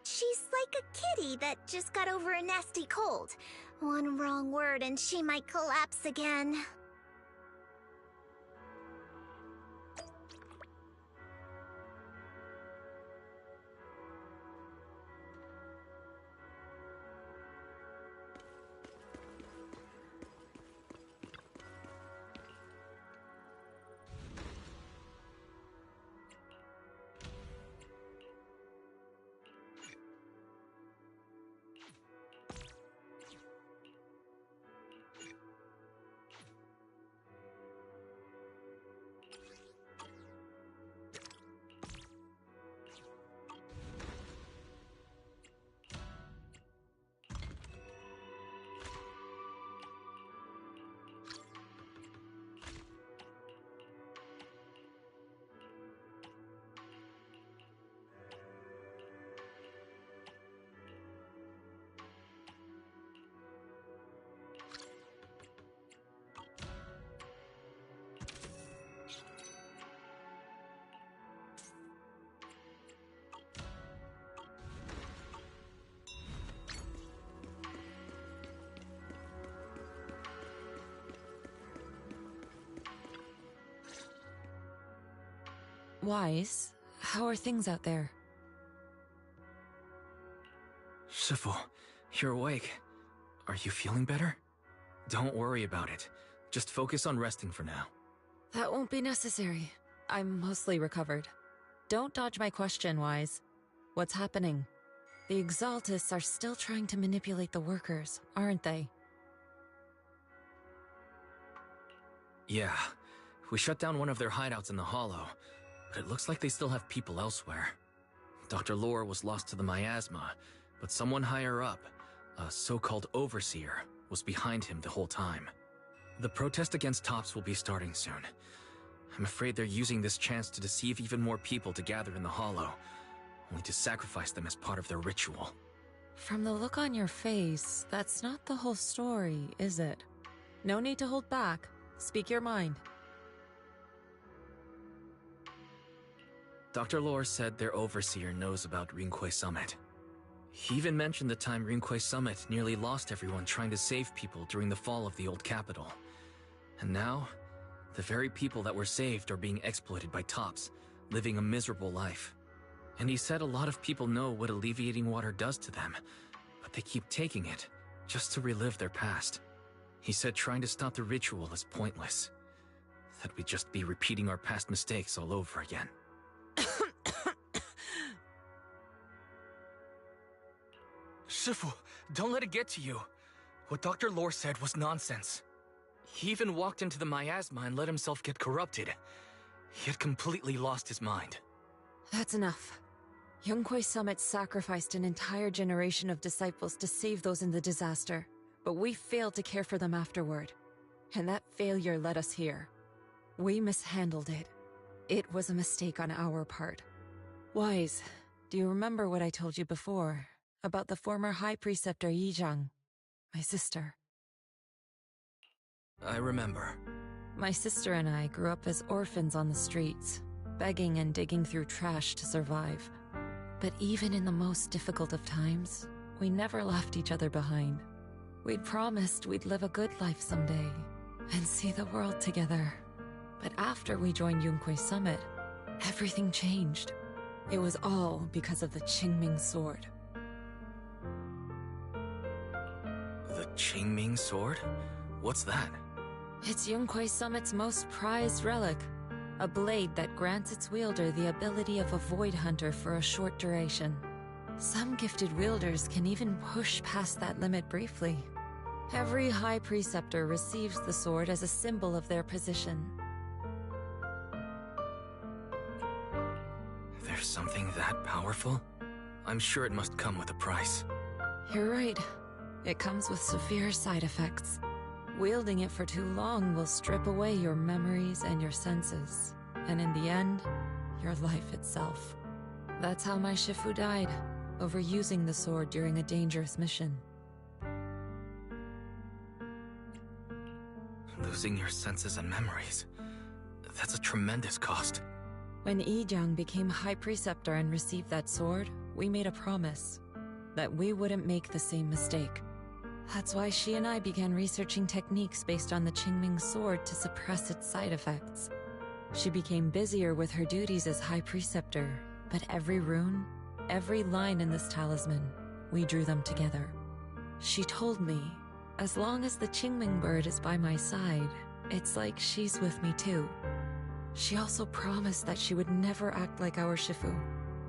She's like a kitty that just got over a nasty cold. One wrong word and she might collapse again. Wise, how are things out there? Shifu, you're awake. Are you feeling better? Don't worry about it. Just focus on resting for now. That won't be necessary. I'm mostly recovered. Don't dodge my question, Wise. What's happening? The Exaltists are still trying to manipulate the workers, aren't they? Yeah. We shut down one of their hideouts in the Hollow, but it looks like they still have people elsewhere. Dr. Lore was lost to the miasma, but someone higher up, a so-called overseer, was behind him the whole time. The protest against Tops will be starting soon. I'm afraid they're using this chance to deceive even more people to gather in the Hollow, only to sacrifice them as part of their ritual. From the look on your face, that's not the whole story, is it? No need to hold back. Speak your mind. Dr. Lore said their overseer knows about Rinqué Summit. He even mentioned the time Rinqué Summit nearly lost everyone trying to save people during the fall of the old capital. And now, the very people that were saved are being exploited by Tops, living a miserable life. And he said a lot of people know what alleviating water does to them, but they keep taking it just to relive their past. He said trying to stop the ritual is pointless, that we'd just be repeating our past mistakes all over again. Shifu, don't let it get to you. What Dr. Lore said was nonsense. He even walked into the miasma and let himself get corrupted. He had completely lost his mind. That's enough. Yunkwei Summit sacrificed an entire generation of disciples to save those in the disaster, but we failed to care for them afterward. And that failure led us here. We mishandled it. It was a mistake on our part. Wise, do you remember what I told you before about the former High Preceptor Yizhang, my sister? I remember. My sister and I grew up as orphans on the streets, begging and digging through trash to survive. But even in the most difficult of times, we never left each other behind. We'd promised we'd live a good life someday and see the world together. But after we joined Yunkwei Summit, everything changed. It was all because of the Qingming Sword. The Qingming Sword? What's that? It's Yunkwei Summit's most prized relic. A blade that grants its wielder the ability of a void hunter for a short duration. Some gifted wielders can even push past that limit briefly. Every High Preceptor receives the sword as a symbol of their position. There's something that powerful? I'm sure it must come with a price. You're right. It comes with severe side effects. Wielding it for too long will strip away your memories and your senses, and in the end, your life itself. That's how my Shifu died, overusing the sword during a dangerous mission. Losing your senses and memories. That's a tremendous cost. When Yizhang became High Preceptor and received that sword, we made a promise that we wouldn't make the same mistake. That's why she and I began researching techniques based on the Qingming Sword to suppress its side effects. She became busier with her duties as High Preceptor, but every rune, every line in this talisman, we drew them together. She told me, as long as the Qingming bird is by my side, it's like she's with me too. She also promised that she would never act like our Shifu.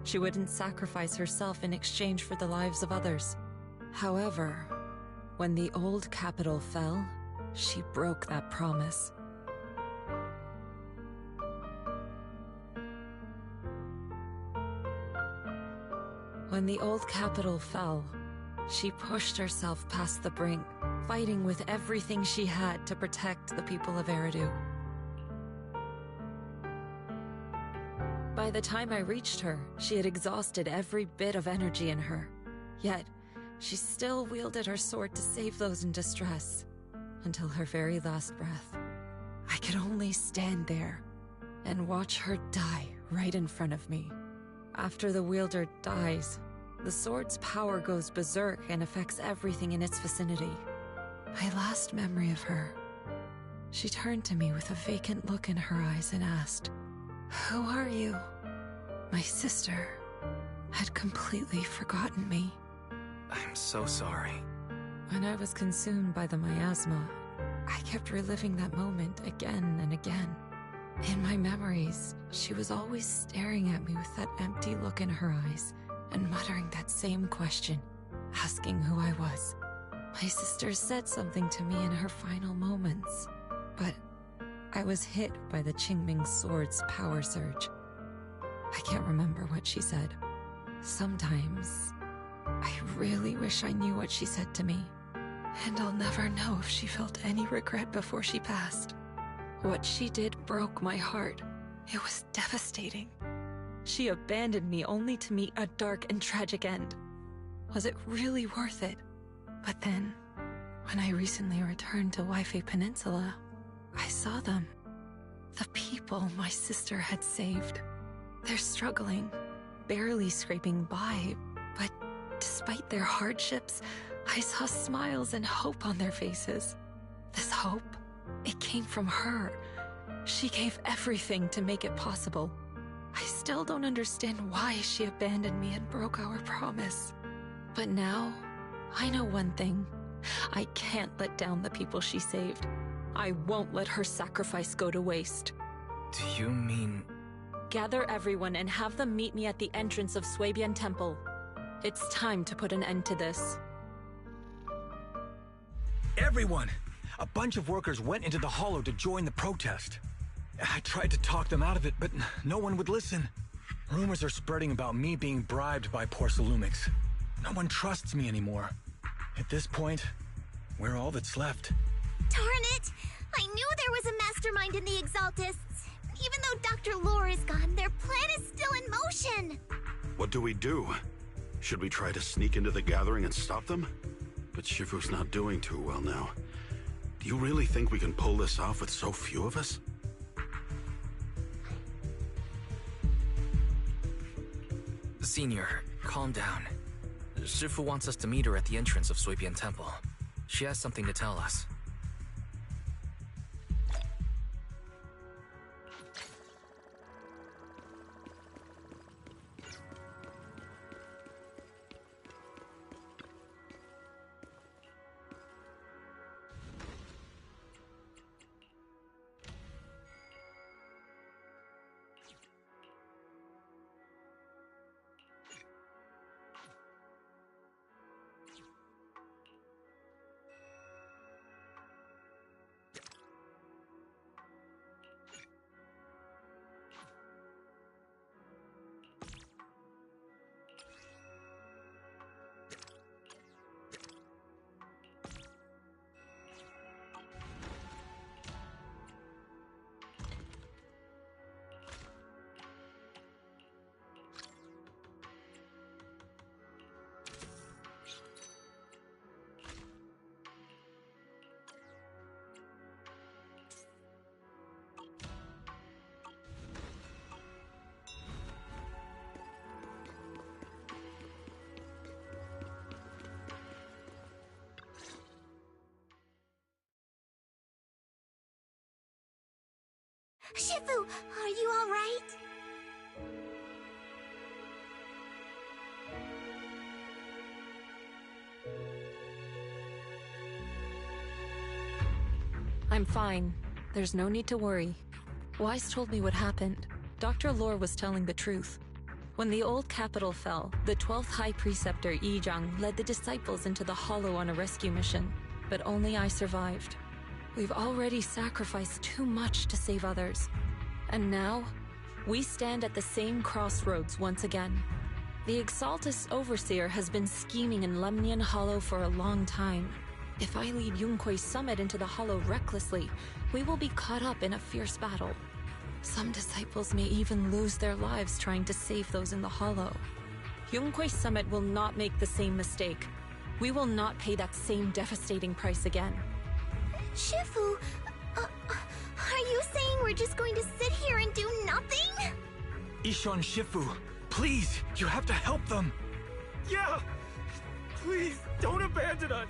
She wouldn't sacrifice herself in exchange for the lives of others. However, when the old capital fell, she broke that promise. When the old capital fell, she pushed herself past the brink, fighting with everything she had to protect the people of Eridu. By the time I reached her, she had exhausted every bit of energy in her. Yet, she still wielded her sword to save those in distress, until her very last breath. I could only stand there and watch her die right in front of me. After the wielder dies, the sword's power goes berserk and affects everything in its vicinity. My last memory of her, she turned to me with a vacant look in her eyes and asked, "Who are you?" My sister had completely forgotten me. I'm so sorry. When I was consumed by the miasma, I kept reliving that moment again and again. In my memories, she was always staring at me with that empty look in her eyes and muttering that same question, asking who I was. My sister said something to me in her final moments, but I was hit by the Qingming Sword's power surge. I can't remember what she said. Sometimes, I really wish I knew what she said to me, and I'll never know if she felt any regret before she passed. What she did broke my heart. It was devastating. She abandoned me only to meet a dark and tragic end. Was it really worth it? But then, when I recently returned to Waifei Peninsula, I saw them. The people my sister had saved. They're struggling, barely scraping by, but despite their hardships, I saw smiles and hope on their faces. This hope, it came from her. She gave everything to make it possible. I still don't understand why she abandoned me and broke our promise. But now, I know one thing. I can't let down the people she saved. I won't let her sacrifice go to waste. Do you mean... Gather everyone and have them meet me at the entrance of Suibian Temple. It's time to put an end to this. Everyone! A bunch of workers went into the hollow to join the protest. I tried to talk them out of it, but no one would listen. Rumors are spreading about me being bribed by Porsalumix. No one trusts me anymore. At this point, we're all that's left. Darn it! I knew there was a mastermind in the Exaltists. Even though Dr. Lore is gone, their plan is still in motion. What do we do? Should we try to sneak into the gathering and stop them? But Shifu's not doing too well now. Do you really think we can pull this off with so few of us? Senior, calm down. Shifu wants us to meet her at the entrance of Suibian Temple. She has something to tell us. Shifu, are you all right? I'm fine. There's no need to worry. Wise told me what happened. Dr. Lore was telling the truth. When the old capital fell, the 12th High Preceptor Yi Zhang led the disciples into the Hollow on a rescue mission, but only I survived. We've already sacrificed too much to save others. And now, we stand at the same crossroads once again. The Exaltus Overseer has been scheming in Lemnian Hollow for a long time. If I lead Yunque's summit into the Hollow recklessly, we will be caught up in a fierce battle. Some disciples may even lose their lives trying to save those in the Hollow. Yunque's summit will not make the same mistake. We will not pay that same devastating price again. Shifu, are you saying we're just going to sit here and do nothing? Isha and Shifu, please, you have to help them. Yeah! Please, don't abandon us!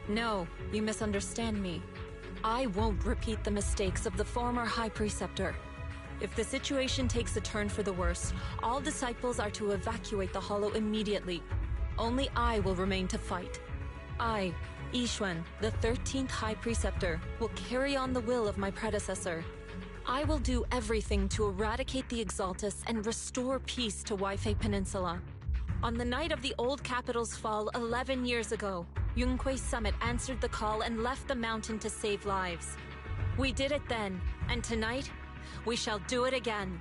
No, you misunderstand me. I won't repeat the mistakes of the former High Preceptor. If the situation takes a turn for the worse, all disciples are to evacuate the Hollow immediately. Only I will remain to fight. I, Yixuan, the 13th High Preceptor, will carry on the will of my predecessor. I will do everything to eradicate the Exaltus and restore peace to Waifei Peninsula. On the night of the old capital's fall 11 years ago, Yunque's summit answered the call and left the mountain to save lives. We did it then, and tonight, we shall do it again.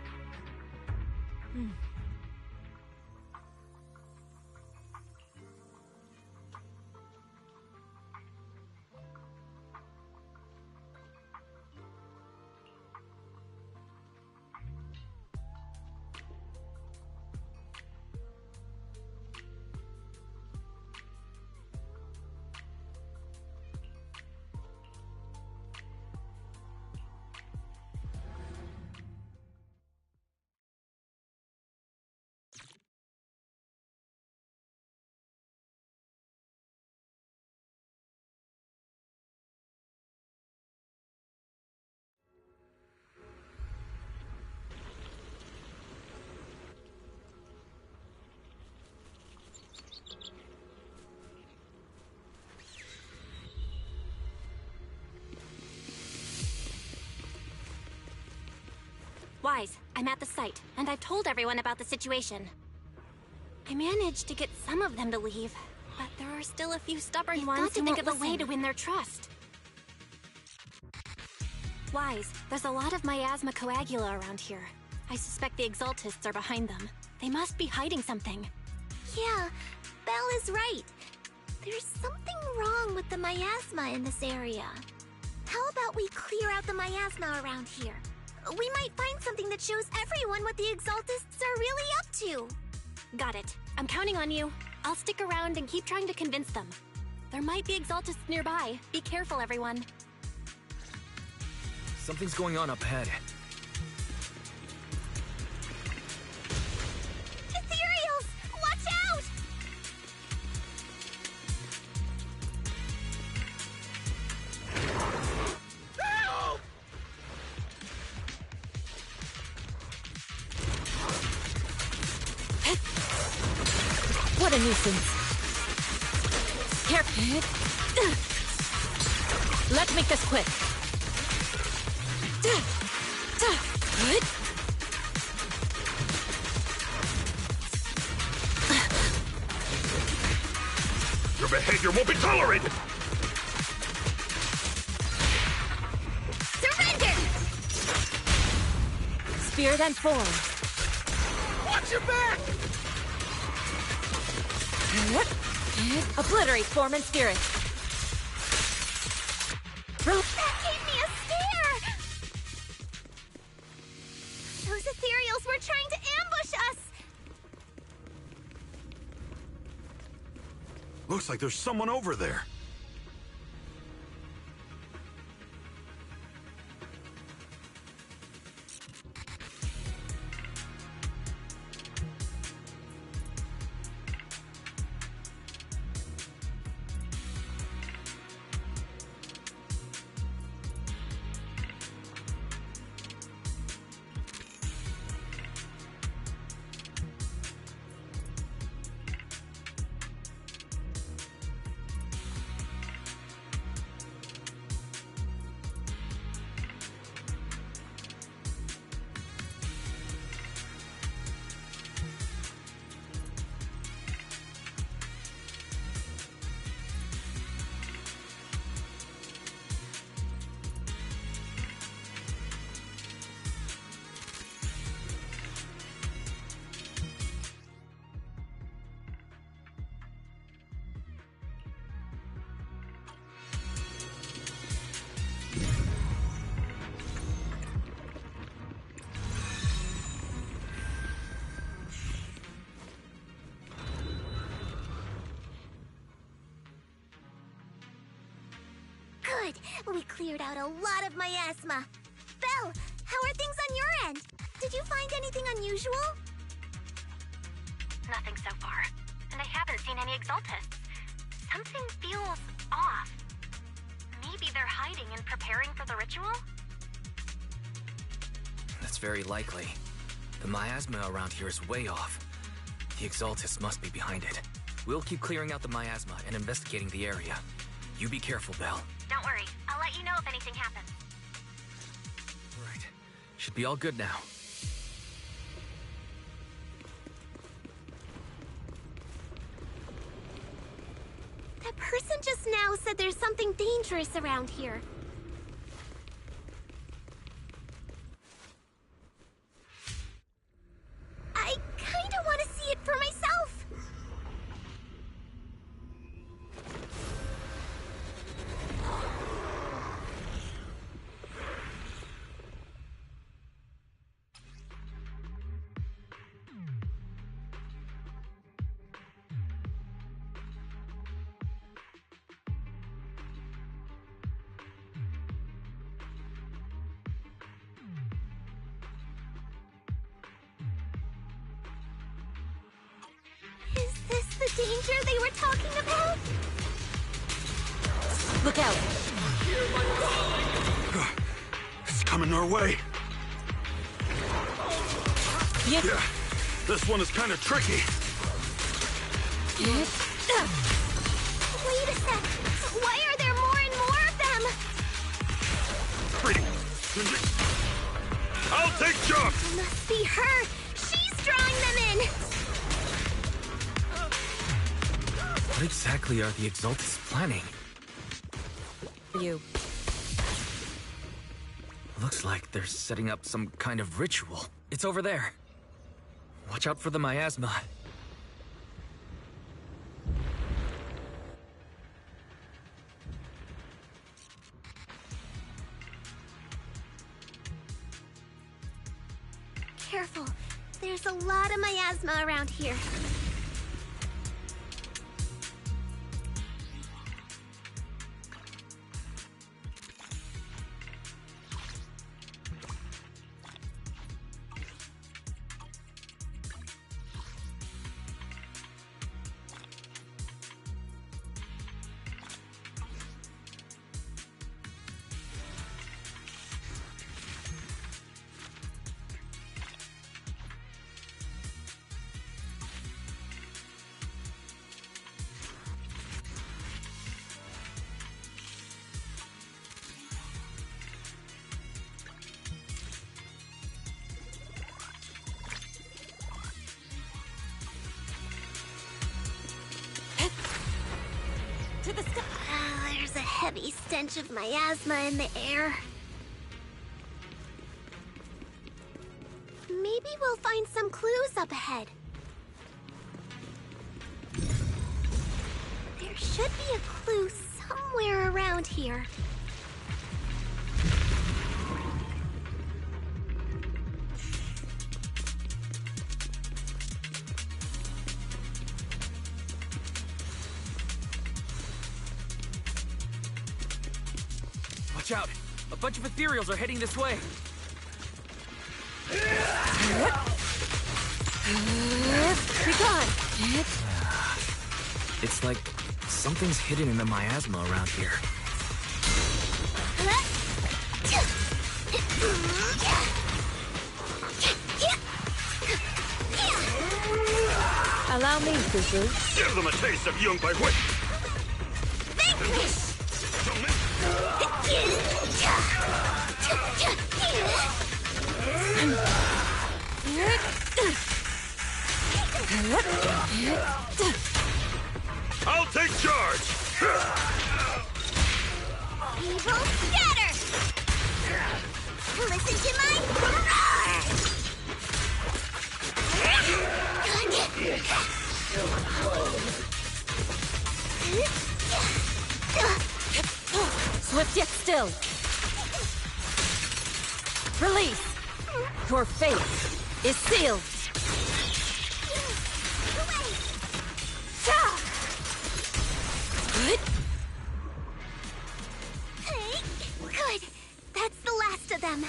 Wise, I'm at the site, and I've told everyone about the situation. I managed to get some of them to leave, but there are still a few stubborn ones who think of a way to win their trust. Wise, there's a lot of miasma coagula around here. I suspect the Exaltists are behind them. They must be hiding something. Yeah, Belle is right. There's something wrong with the miasma in this area. How about we clear out the miasma around here? We might find something that shows everyone what the Exaltists are really up to. Got it. I'm counting on you. I'll stick around and keep trying to convince them. There might be Exaltists nearby. Be careful, everyone. Something's going on up ahead. Ethereals! Watch out! Help! What a nuisance. Careful. Let's make this quick. Your behavior won't be tolerated! Surrender! Spirit and form. Watch your back! Obliterate form and spirit. That gave me a scare! Those ethereals were trying to ambush us! Looks like there's someone over there. Good. We cleared out a lot of miasma. Belle, how are things on your end? Did you find anything unusual? Nothing so far. And I haven't seen any Exaltists. Something feels off. Maybe they're hiding and preparing for the ritual? That's very likely. The miasma around here is way off. The Exaltists must be behind it. We'll keep clearing out the miasma and investigating the area. You be careful, Belle. Don't worry. I'll let you know if anything happens. Right. Should be all good now. That person just now said there's something dangerous around here. I kinda want to see it for myself. Is this the danger they were talking about? Look out! It's coming our way. Yeah. This one is kind of tricky. Wait a sec. Why are there more and more of them? Pretty. I'll take Chuck! Must be her. She's drawing them in. What exactly are the Exaltists planning? You. Looks like they're setting up some kind of ritual. It's over there. Watch out for the miasma. Careful. There's a lot of miasma around here. To the sky. There's a heavy stench of miasma in the air. Maybe we'll find some clues up ahead. There should be a clue somewhere around here. Watch out! A bunch of ethereals are heading this way! Be gone! It's like something's hidden in the miasma around here. Allow me, Zuzu. Give them a taste of Yung Bai Hui! I'll take charge! Evil scatter! Listen to my roar! Swift yet still. Release. Your fate is sealed. Good. That's the last of them.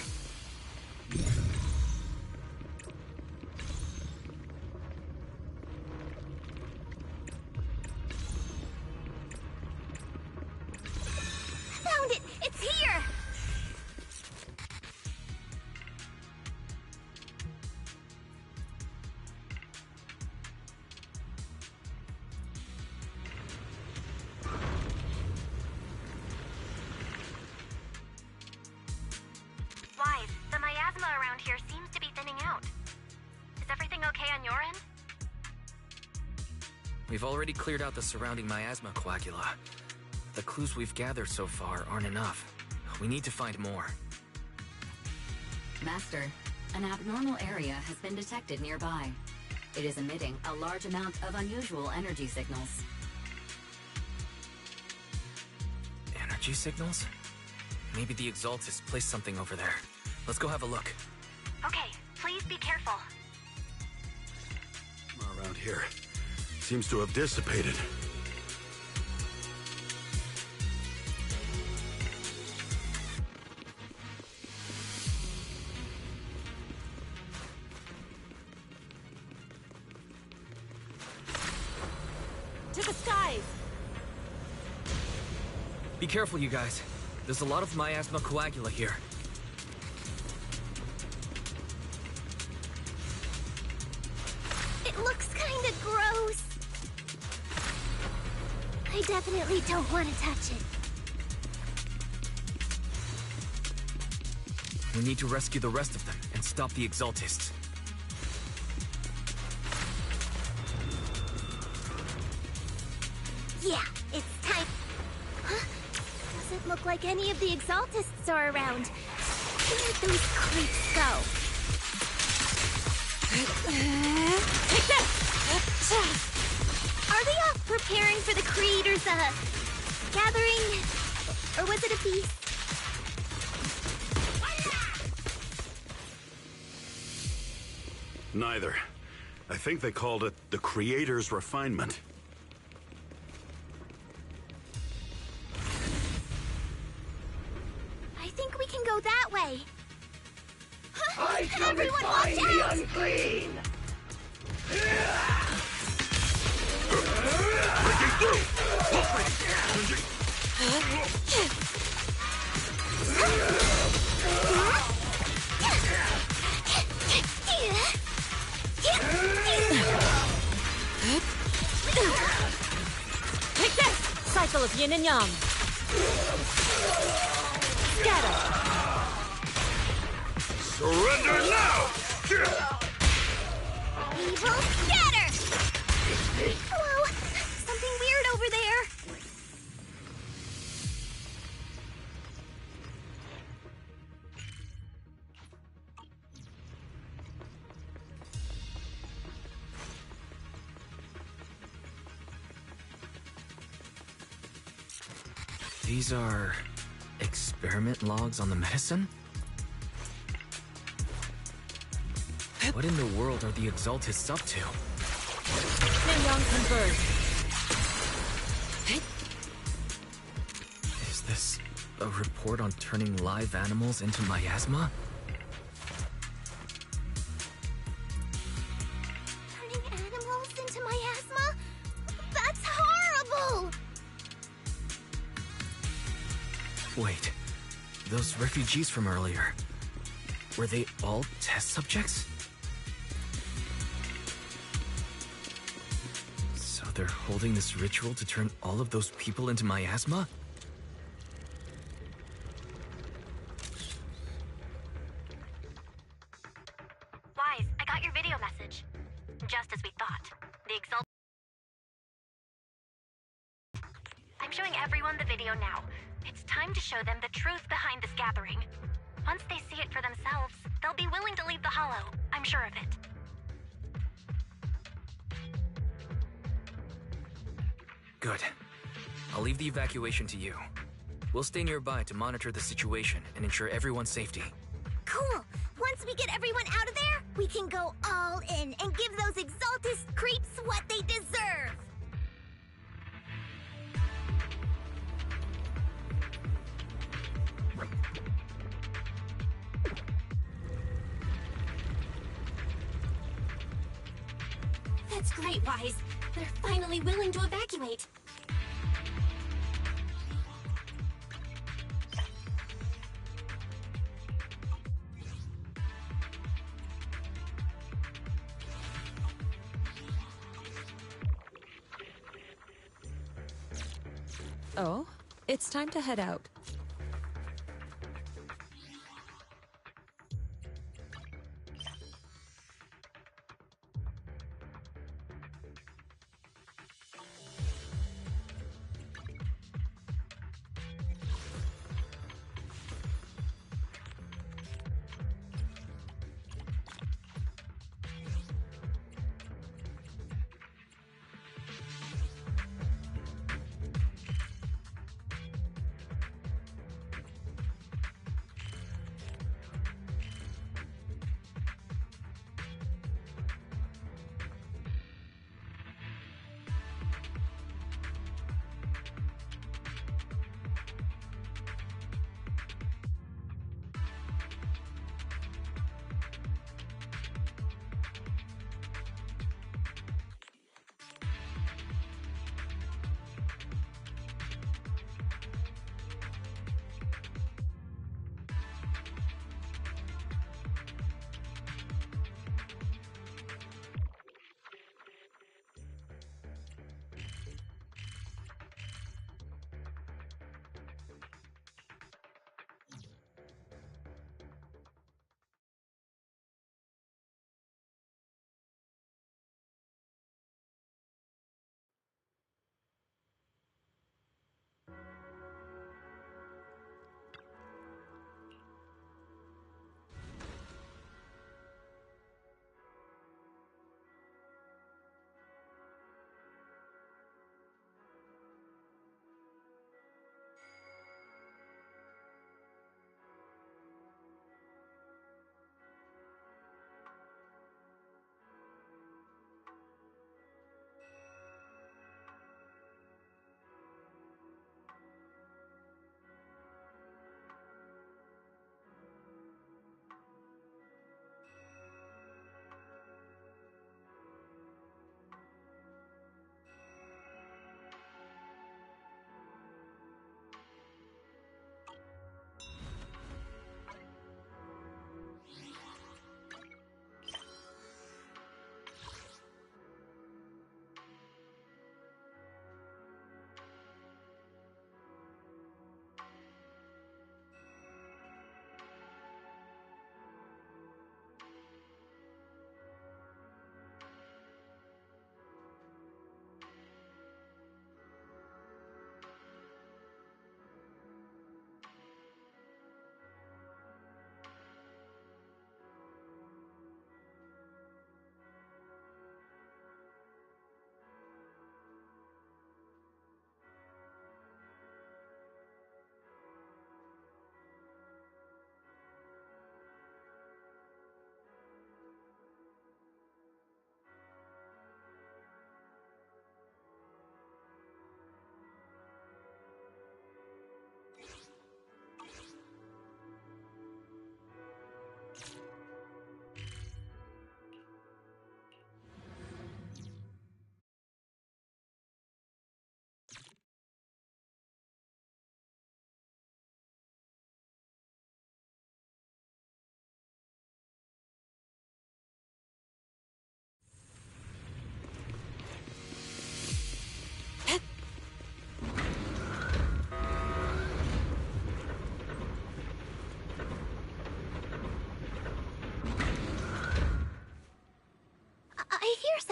Found it! It's here! Wise, the miasma around here seems to be thinning out. Is everything okay on your end? We've already cleared out the surrounding miasma coagula. The clues we've gathered so far aren't enough. We need to find more. Master, an abnormal area has been detected nearby. It is emitting a large amount of unusual energy signals. Energy signals? Maybe the Exaltists placed something over there. Let's go have a look. Okay, please be careful. Around here seems to have dissipated. To the skies! Be careful, you guys. There's a lot of miasma coagula here. It looks kinda gross. I definitely don't want to touch it. We need to rescue the rest of them and stop the Exaltists. Yeah, it's time. Huh? Doesn't look like any of the Exaltists are around. Where'd those creeps go? Take this! Are they off preparing for the creators' gathering? Or was it a feast? Neither. I think they called it the Creator's Refinement. I think we can go that way. I shall Everyone define watch the out! unclean! Breaking through! Take this! Cycle of yin and yang. Scatter! Surrender now! Evil scatter! Whoa! Something weird over there! These are experiment logs on the medicine? What in the world are the Exaltists up to? Yin-yang converge. Is this a report on turning live animals into miasma? Turning animals into miasma? That's horrible! Wait, those refugees from earlier, were they all test subjects? So they're holding this ritual to turn all of those people into miasma? Wise, I got your video message. Just as we thought. The I'm showing everyone the video now. It's time to show them the truth behind this gathering. Once they see it for themselves, they'll be willing to leave the Hollow. I'm sure of it. Good. I'll leave the evacuation to you. We'll stay nearby to monitor the situation and ensure everyone's safety. Cool! Once we get everyone out of there, we can go all in and give those Exaltist creeps what they deserve! That's great, Wise. They're finally willing to evacuate. Oh, it's time to head out.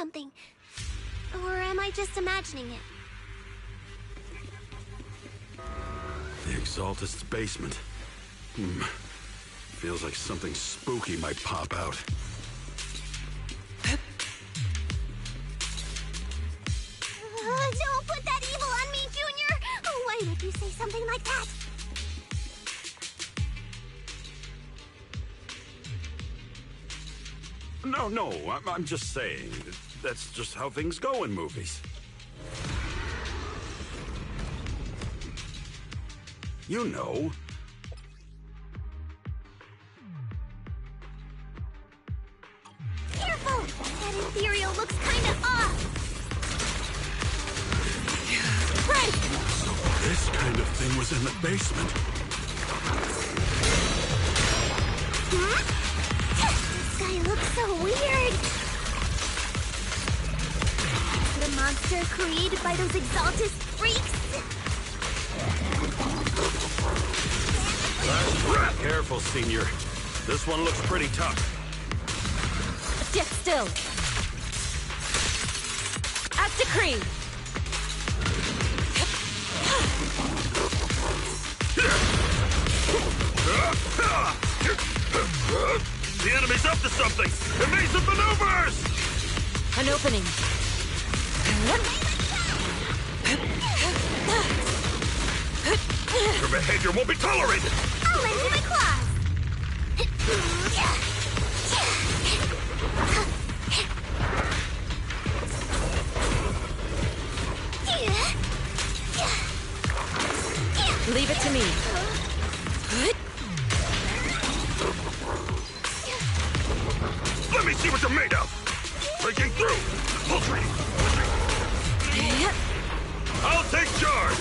something. Or am I just imagining it? The Exaltist's basement. Feels like something spooky might pop out. Don't put that evil on me, Junior! Why would you say something like that? No, I'm just saying. That's just how things go in movies. You know. Careful! That ethereal looks kinda off! Right! So this kind of thing was in the basement. This guy looks so weird! The monster created by those Exaltist freaks? Careful, Senior. This one looks pretty tough. Stick still. As decreed. The enemy's up to something! Evasive maneuvers! An opening. Your behavior won't be tolerated! I'll lend you my claws! Leave it to me. Let me see what you're made of! Breaking through! Poultry! I'll take charge!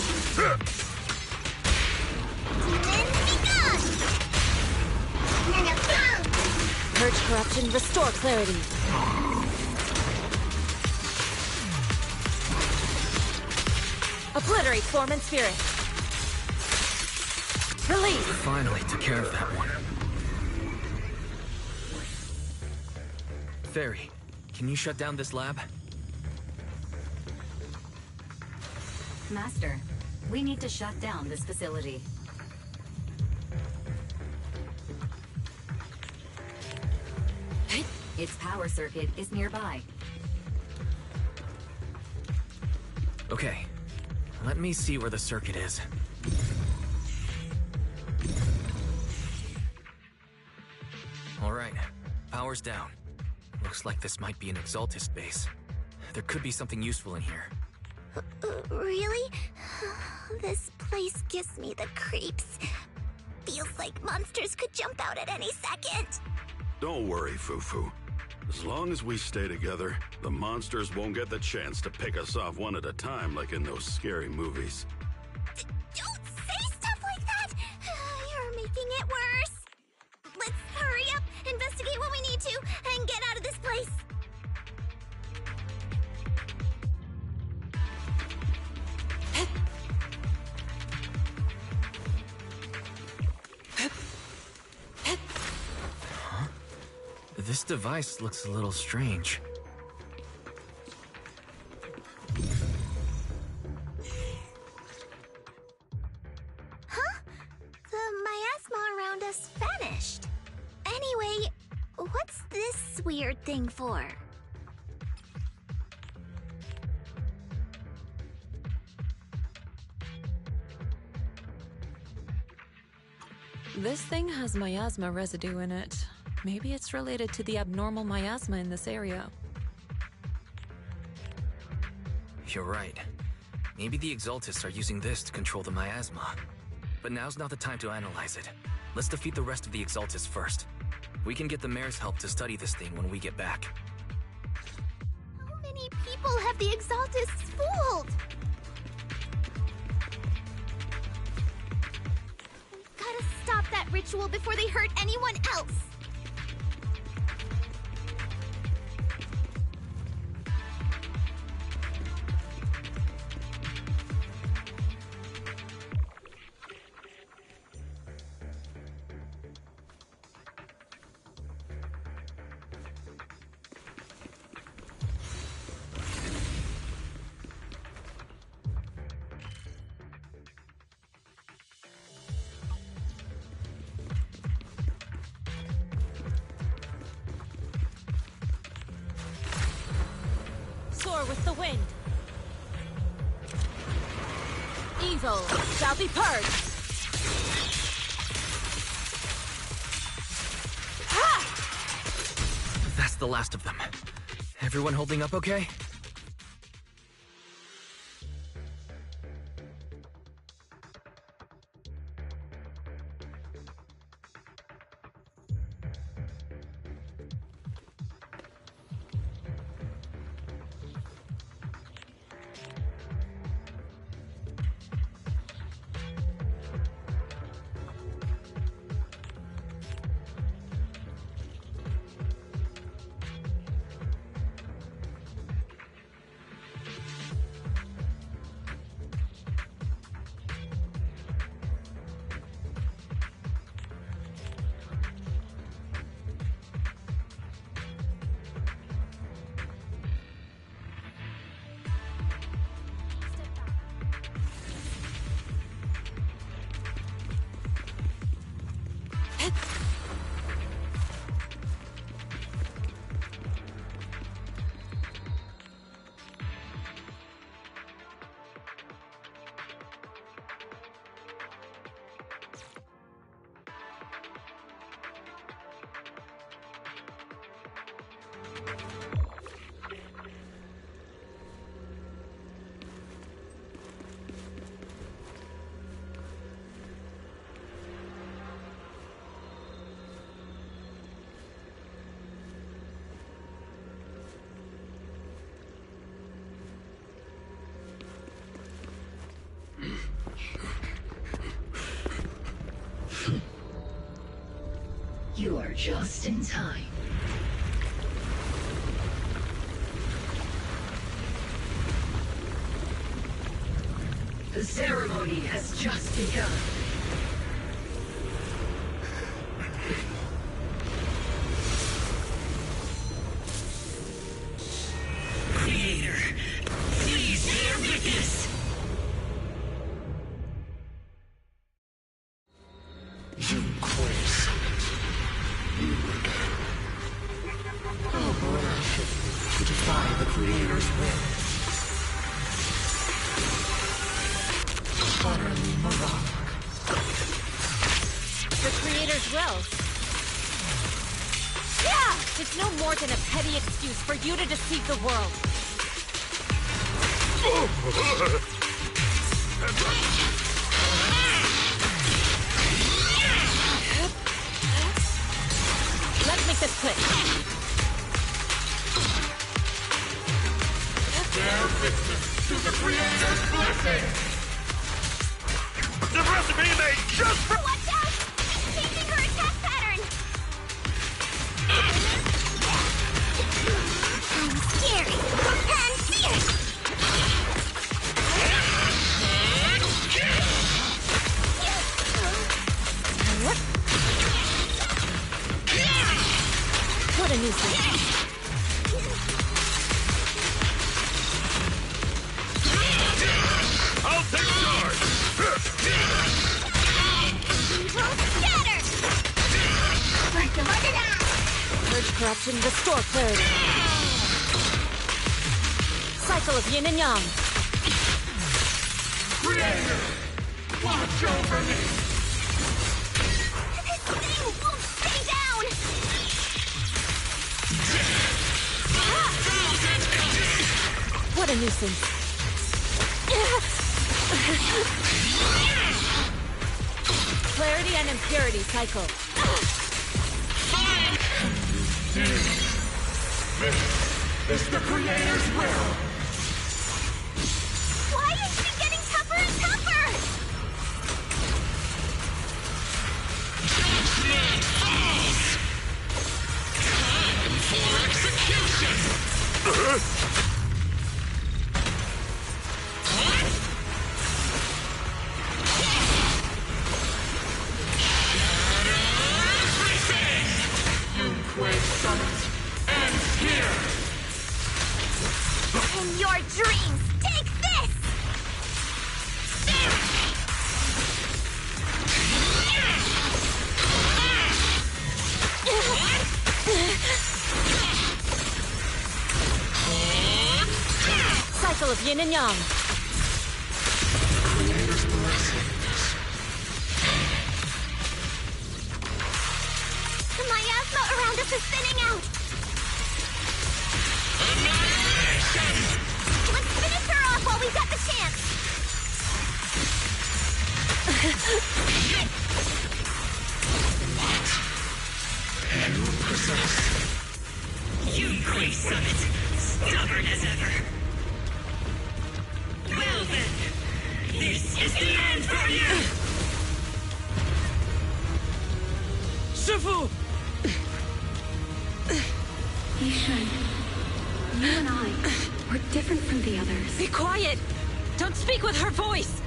Purge corruption, restore clarity. Obliterate form and spirit. Release! Finally took care of that one. Fairy, can you shut down this lab? Master, we need to shut down this facility. Its power circuit is nearby. Okay, let me see where the circuit is. Alright, power's down. Looks like this might be an Exaltist base. There could be something useful in here. Really? This place gives me the creeps. Feels like monsters could jump out at any second. Don't worry, Fufu. As long as we stay together, the monsters won't get the chance to pick us off one at a time like in those scary movies. Don't say stuff like that! You're making it worse. Let's hurry up, investigate what we need to, and get out of this place. This device looks a little strange. Huh? The miasma around us vanished. Anyway, what's this weird thing for? This thing has miasma residue in it. Maybe it's related to the abnormal miasma in this area. You're right. Maybe the Exaltists are using this to control the miasma. But now's not the time to analyze it. Let's defeat the rest of the Exaltists first. We can get the mayor's help to study this thing when we get back. How many people have the Exaltists fooled? We've gotta stop that ritual before they hurt anyone else. the wind. Evil shall be purged. That's the last of them. Everyone holding up okay? You are just in time. The ceremony has just begun. Creator, please bear witness. You close. To defy the Creator's will. Utterly moronic. The Creator's will. Yeah! It's no more than a petty excuse for you to deceive the world. Let's make this quick. Bear witness to the Creator's blessing! The recipe made just for— Watch out! Changing her attack pattern! I'm scary and fierce! What a nuisance. I'll take charge! Scatter! Purge corruption, restore clarity. Cycle of yin and yang. Creator, watch over me! This thing won't stay down! What a nuisance. Clarity and impurity cycle. This is the Creator's will! Why is she getting tougher and tougher? Judgment falls! Time for execution! In your dreams, take this! yin and yang. Creator's blessings. The miasma around us is thinning out! Let's finish her off while we've got the chance! You possess. Yunquei Summit, stubborn as ever. Well then, this is the end for you! Shifu! Yishan, you and I, we're different from the others. Be quiet! Don't speak with her voice!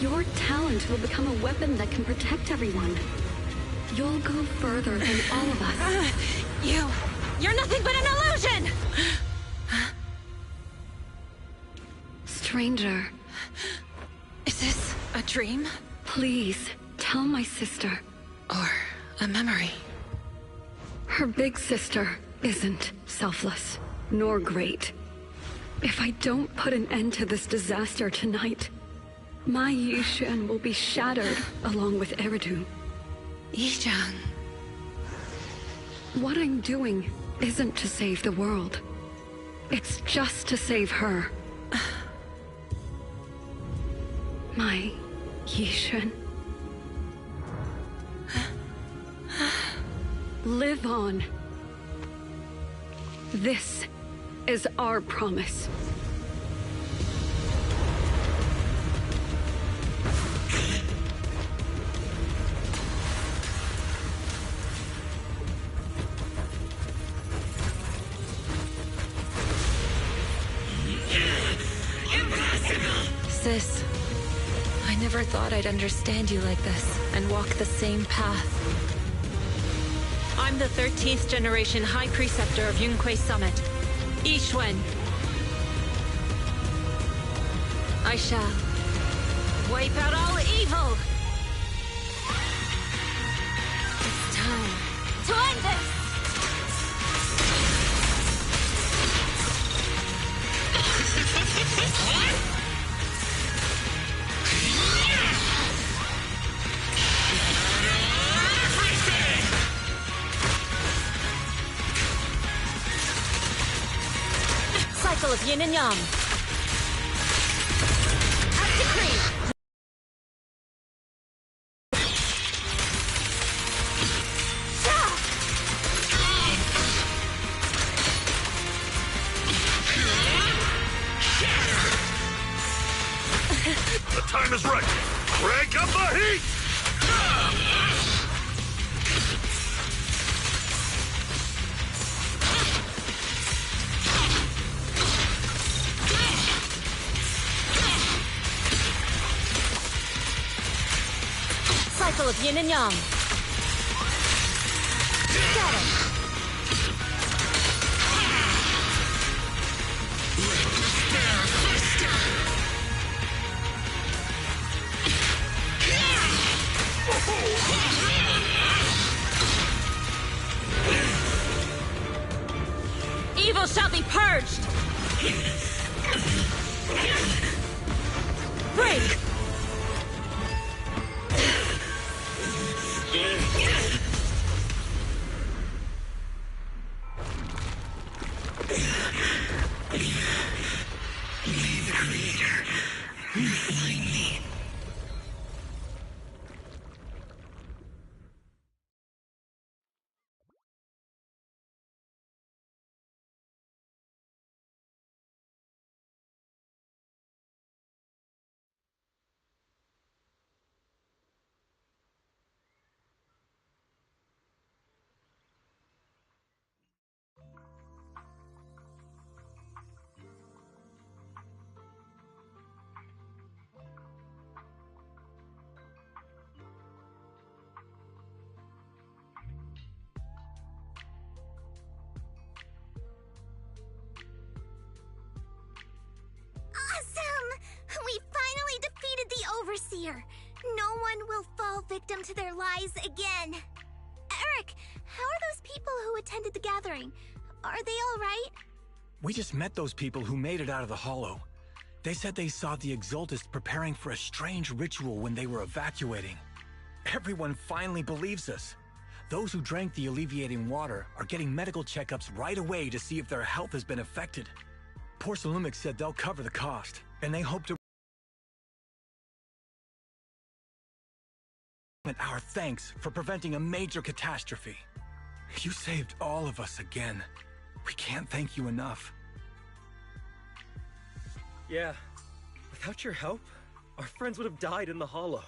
Your talent will become a weapon that can protect everyone. You'll go further than all of us. You're nothing but an illusion! Stranger. Is this a dream? Please, tell my sister. Or a memory? Her big sister isn't selfless, nor great. If I don't put an end to this disaster tonight, my Yishan will be shattered along with Eridu. Yijang. What I'm doing isn't to save the world. It's just to save her. My Yishan. Live on. This is our promise. Sis, I never thought I'd understand you like this and walk the same path. I'm the 13th generation High Preceptor of Yunquei Summit, Yixuan. I shall wipe out all evil! It's time to end this! Cycle of yin and yang. As decreed. The time is right. Crank up the heat! Cycle of yin and yang. Got it. Evil shall be purged! Break! Leave the Creator. Find me. We finally defeated the Overseer! No one will fall victim to their lies again! Eric, how are those people who attended the gathering? Are they all right? We just met those people who made it out of the Hollow. They said they saw the Exaltists preparing for a strange ritual when they were evacuating. Everyone finally believes us. Those who drank the alleviating water are getting medical checkups right away to see if their health has been affected. Porcelumics said they'll cover the cost, and they hope to our thanks for preventing a major catastrophe. You saved all of us again. We can't thank you enough. Yeah, without your help, our friends would have died in the hollow.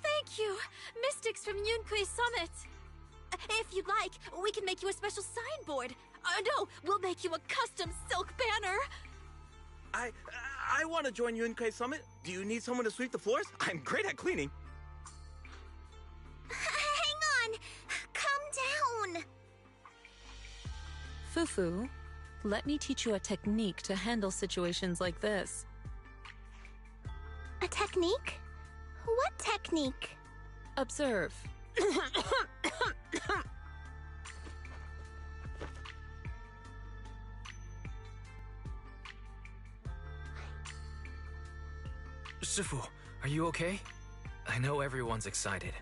Thank you, Mystics from Yunquei Summit. If you'd like, we can make you a special signboard. No, we'll make you a custom silk banner. I want to join Yunquei Summit. Do you need someone to sweep the floors? I'm great at cleaning. Hang on! Calm down! Fufu, let me teach you a technique to handle situations like this. A technique? What technique? Observe. Shifu, are you okay? I know everyone's excited,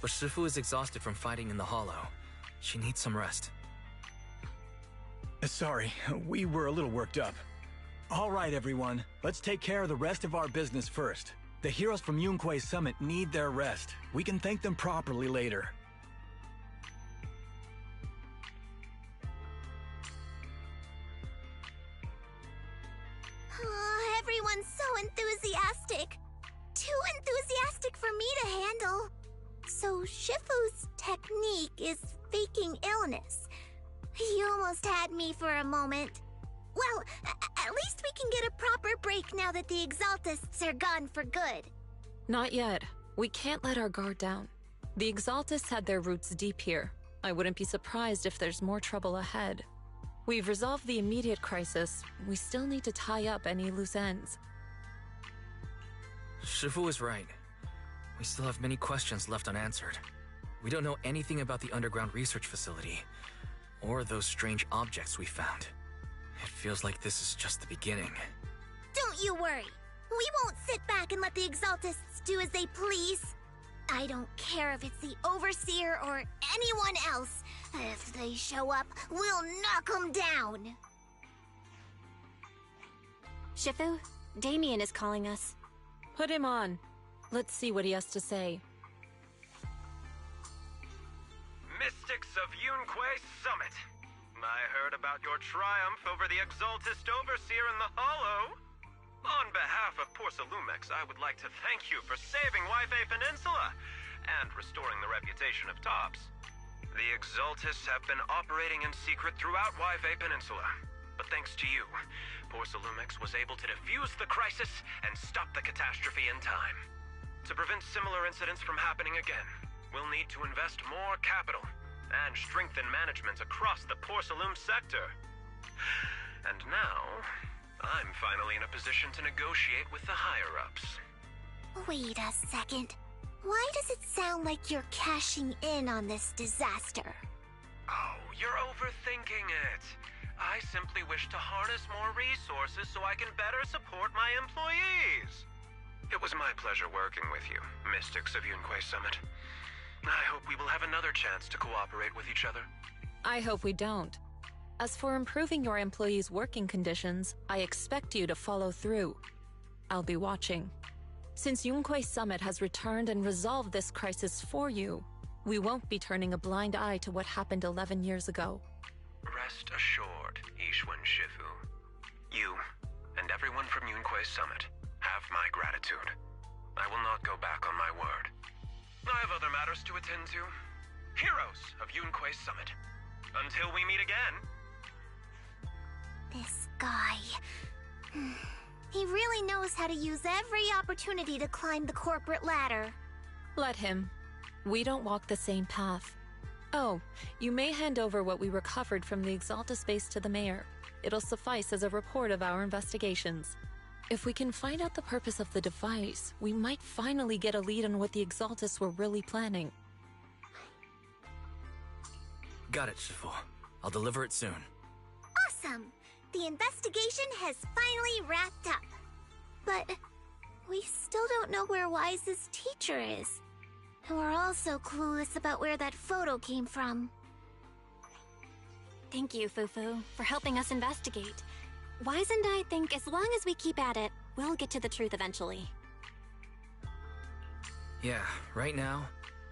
but Shifu is exhausted from fighting in the hollow. She needs some rest. Sorry, we were a little worked up. All right, everyone. Let's take care of the rest of our business first. The heroes from Yunquei Summit need their rest. We can thank them properly later. Oh, everyone's so enthusiastic. Too enthusiastic for me to handle. So Shifu's technique is faking illness. You almost had me for a moment. Well, at least we can get a proper break now that the Exaltists are gone for good. Not yet. We can't let our guard down. The Exaltists had their roots deep here. I wouldn't be surprised if there's more trouble ahead. We've resolved the immediate crisis. We still need to tie up any loose ends. Shifu is right. We still have many questions left unanswered. We don't know anything about the underground research facility, or those strange objects we found. It feels like this is just the beginning. Don't you worry. We won't sit back and let the Exaltists do as they please. I don't care if it's the Overseer or anyone else. If they show up, we'll knock them down. Shifu, Damien is calling us. Put him on. Let's see what he has to say. Mystics of Yunquei Summit. I heard about your triumph over the Exaltist Overseer in the Hollow. On behalf of Porcelumex, I would like to thank you for saving Yunquei Peninsula and restoring the reputation of Tops. The Exaltists have been operating in secret throughout Yunquei Peninsula, but thanks to you, Porcelumex was able to defuse the crisis and stop the catastrophe in time. To prevent similar incidents from happening again, we'll need to invest more capital and strengthen management across the Porcelume sector. And now, I'm finally in a position to negotiate with the higher-ups. Wait a second. Why does it sound like you're cashing in on this disaster? Oh, you're overthinking it. I simply wish to harness more resources so I can better support my employees. It was my pleasure working with you, Mystics of Yunquei Summit. I hope we will have another chance to cooperate with each other. I hope we don't. As for improving your employees' working conditions, I expect you to follow through. I'll be watching. Since Yunquei Summit has returned and resolved this crisis for you, we won't be turning a blind eye to what happened 11 years ago. Rest assured, Ishwan Shifu. You, and everyone from Yunquei Summit, have my gratitude. I will not go back on my word. I have other matters to attend to. Heroes of Yunquei Summit. Until we meet again. This guy... He really knows how to use every opportunity to climb the corporate ladder. Let him. We don't walk the same path. Oh, you may hand over what we recovered from the Exaltus base to the mayor. It'll suffice as a report of our investigations. If we can find out the purpose of the device, we might finally get a lead on what the Exaltus were really planning. Got it, Shifu. I'll deliver it soon. Awesome! The investigation has finally wrapped up. But we still don't know where Wise's teacher is. And we're also clueless about where that photo came from. Thank you, Fufu, for helping us investigate. Wise and I think as long as we keep at it, we'll get to the truth eventually. Yeah, right now,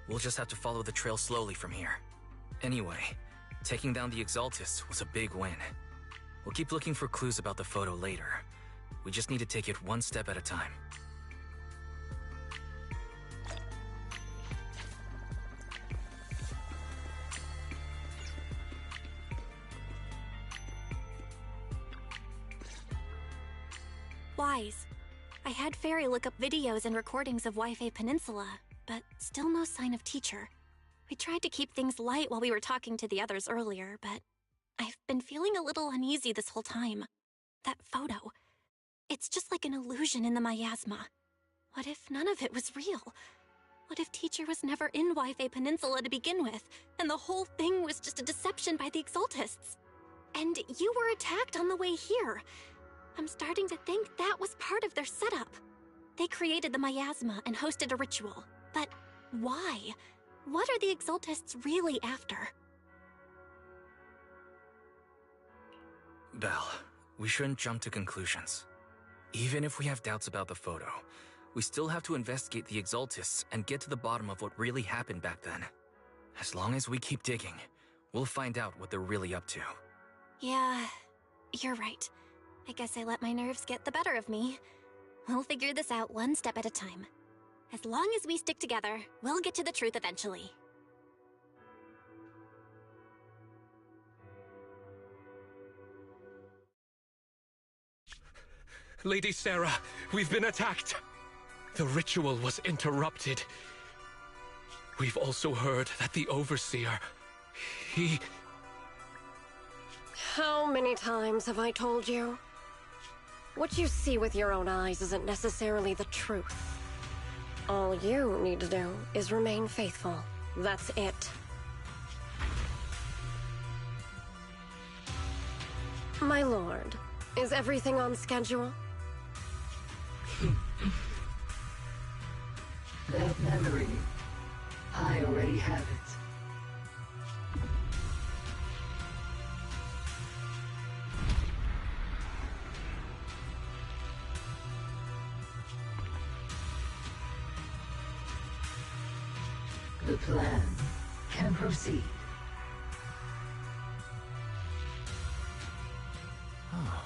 we'll just have to follow the trail slowly from here. Anyway, taking down the Exaltists was a big win. We'll keep looking for clues about the photo later. We just need to take it one step at a time. Wise. I had Fairy look up videos and recordings of Wi-Fi Peninsula, but still no sign of teacher. We tried to keep things light while we were talking to the others earlier, but I've been feeling a little uneasy this whole time. That photo. It's just like an illusion in the miasma. What if none of it was real? What if teacher was never in Wi-Fi Peninsula to begin with, and the whole thing was just a deception by the Exaltists? And you were attacked on the way here. I'm starting to think that was part of their setup. They created the miasma and hosted a ritual. But why? What are the Exaltists really after? Belle, we shouldn't jump to conclusions. Even if we have doubts about the photo, we still have to investigate the Exaltists and get to the bottom of what really happened back then. As long as we keep digging, we'll find out what they're really up to. Yeah, you're right. I guess I let my nerves get the better of me. We'll figure this out one step at a time. As long as we stick together, we'll get to the truth eventually. Lady Sarah, we've been attacked. The ritual was interrupted. We've also heard that the Overseer, he... How many times have I told you? What you see with your own eyes isn't necessarily the truth. All you need to do is remain faithful. That's it. My lord, is everything on schedule? That memory, I already have it. The plan can proceed. Oh.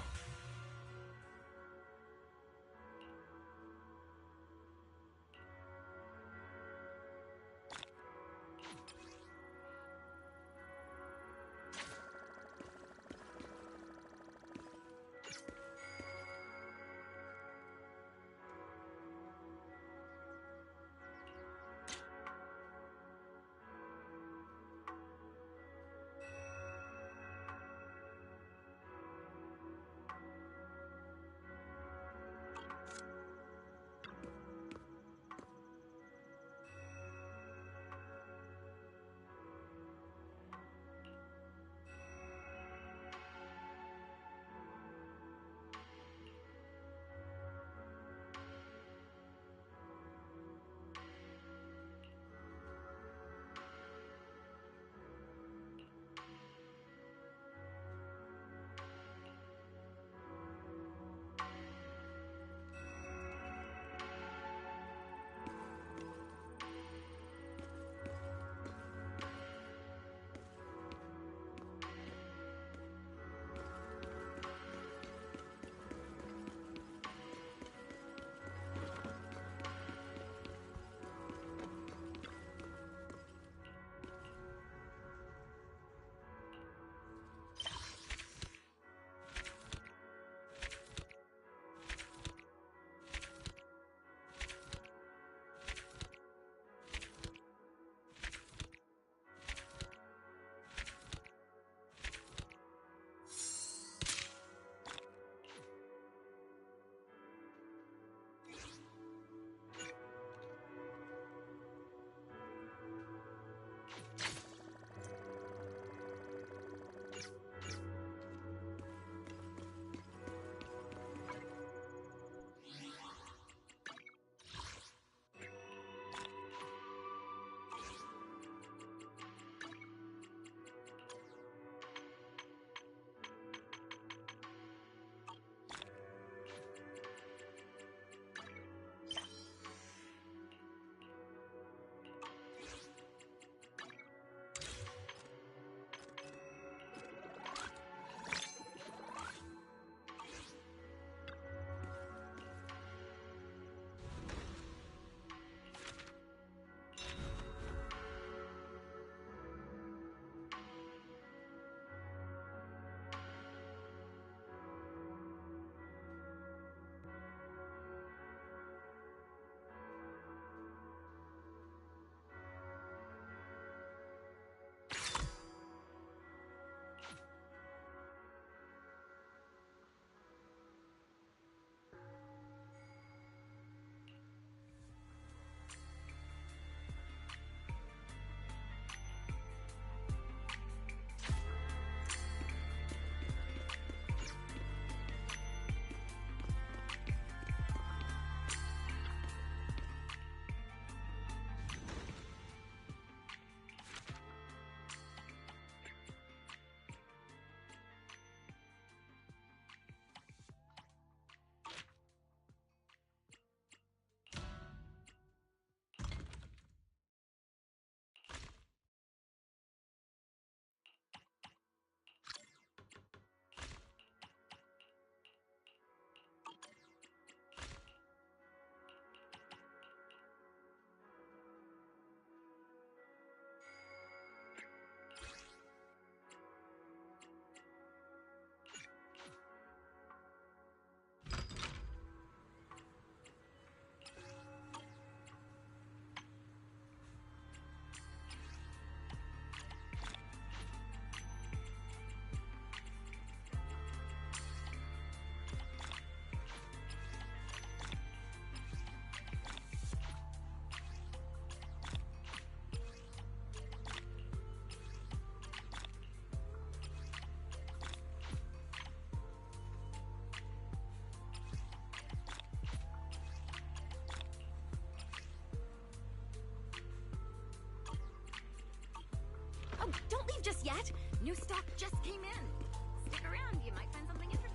yet. New stock just came in. Stick around, you might find something interesting.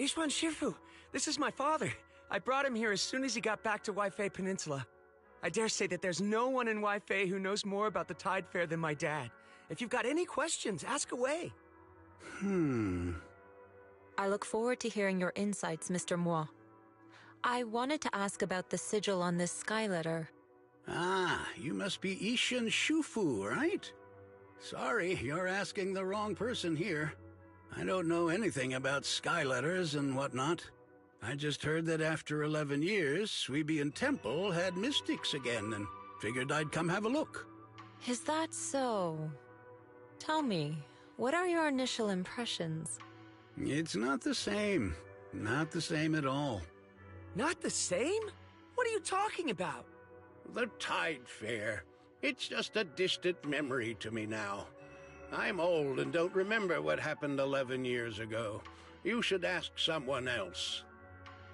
Ishwan Shifu, this is my father. I brought him here as soon as he got back to Waifei Peninsula. I dare say that there's no one in Waifei who knows more about the Tide Fair than my dad. If you've got any questions, ask away. I look forward to hearing your insights, Mr. Moi. I wanted to ask about the sigil on this sky letter. Ah, you must be Ishin Shufu, right? Sorry, you're asking the wrong person here. I don't know anything about sky letters and whatnot. I just heard that after 11 years, Suibian Temple had mystics again and figured I'd come have a look. Is that so? Tell me, what are your initial impressions? It's not the same. Not the same at all. Not the same? What are you talking about? The Tide Fair. It's just a distant memory to me now. I'm old and don't remember what happened 11 years ago. You should ask someone else.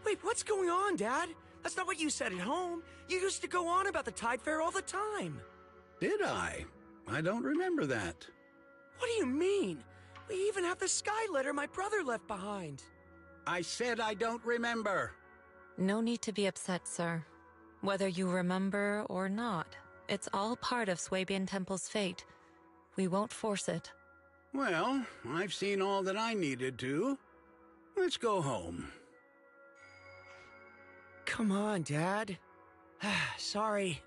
Wait, what's going on, Dad? That's not what you said at home. You used to go on about the Tide Fair all the time. Did I? I don't remember that. What do you mean? We even have the sky letter my brother left behind. I said I don't remember. No need to be upset, sir. Whether you remember or not, it's all part of Suibian Temple's fate. We won't force it. Well, I've seen all that I needed to. Let's go home. Come on, Dad. Sorry.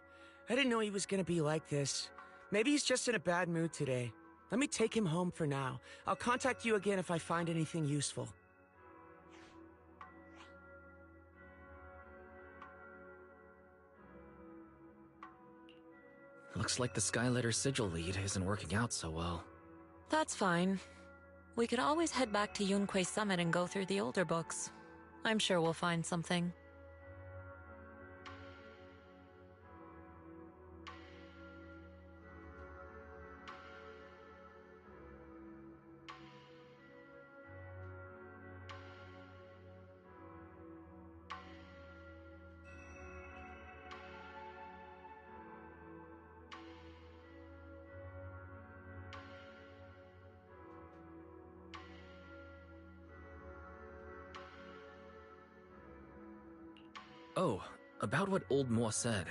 I didn't know he was gonna be like this. Maybe he's just in a bad mood today. Let me take him home for now. I'll contact you again if I find anything useful. Looks like the Skyletter sigil lead isn't working out so well. That's fine. We could always head back to Yunquei Summit and go through the older books. I'm sure we'll find something. Oh, about what old Mo said.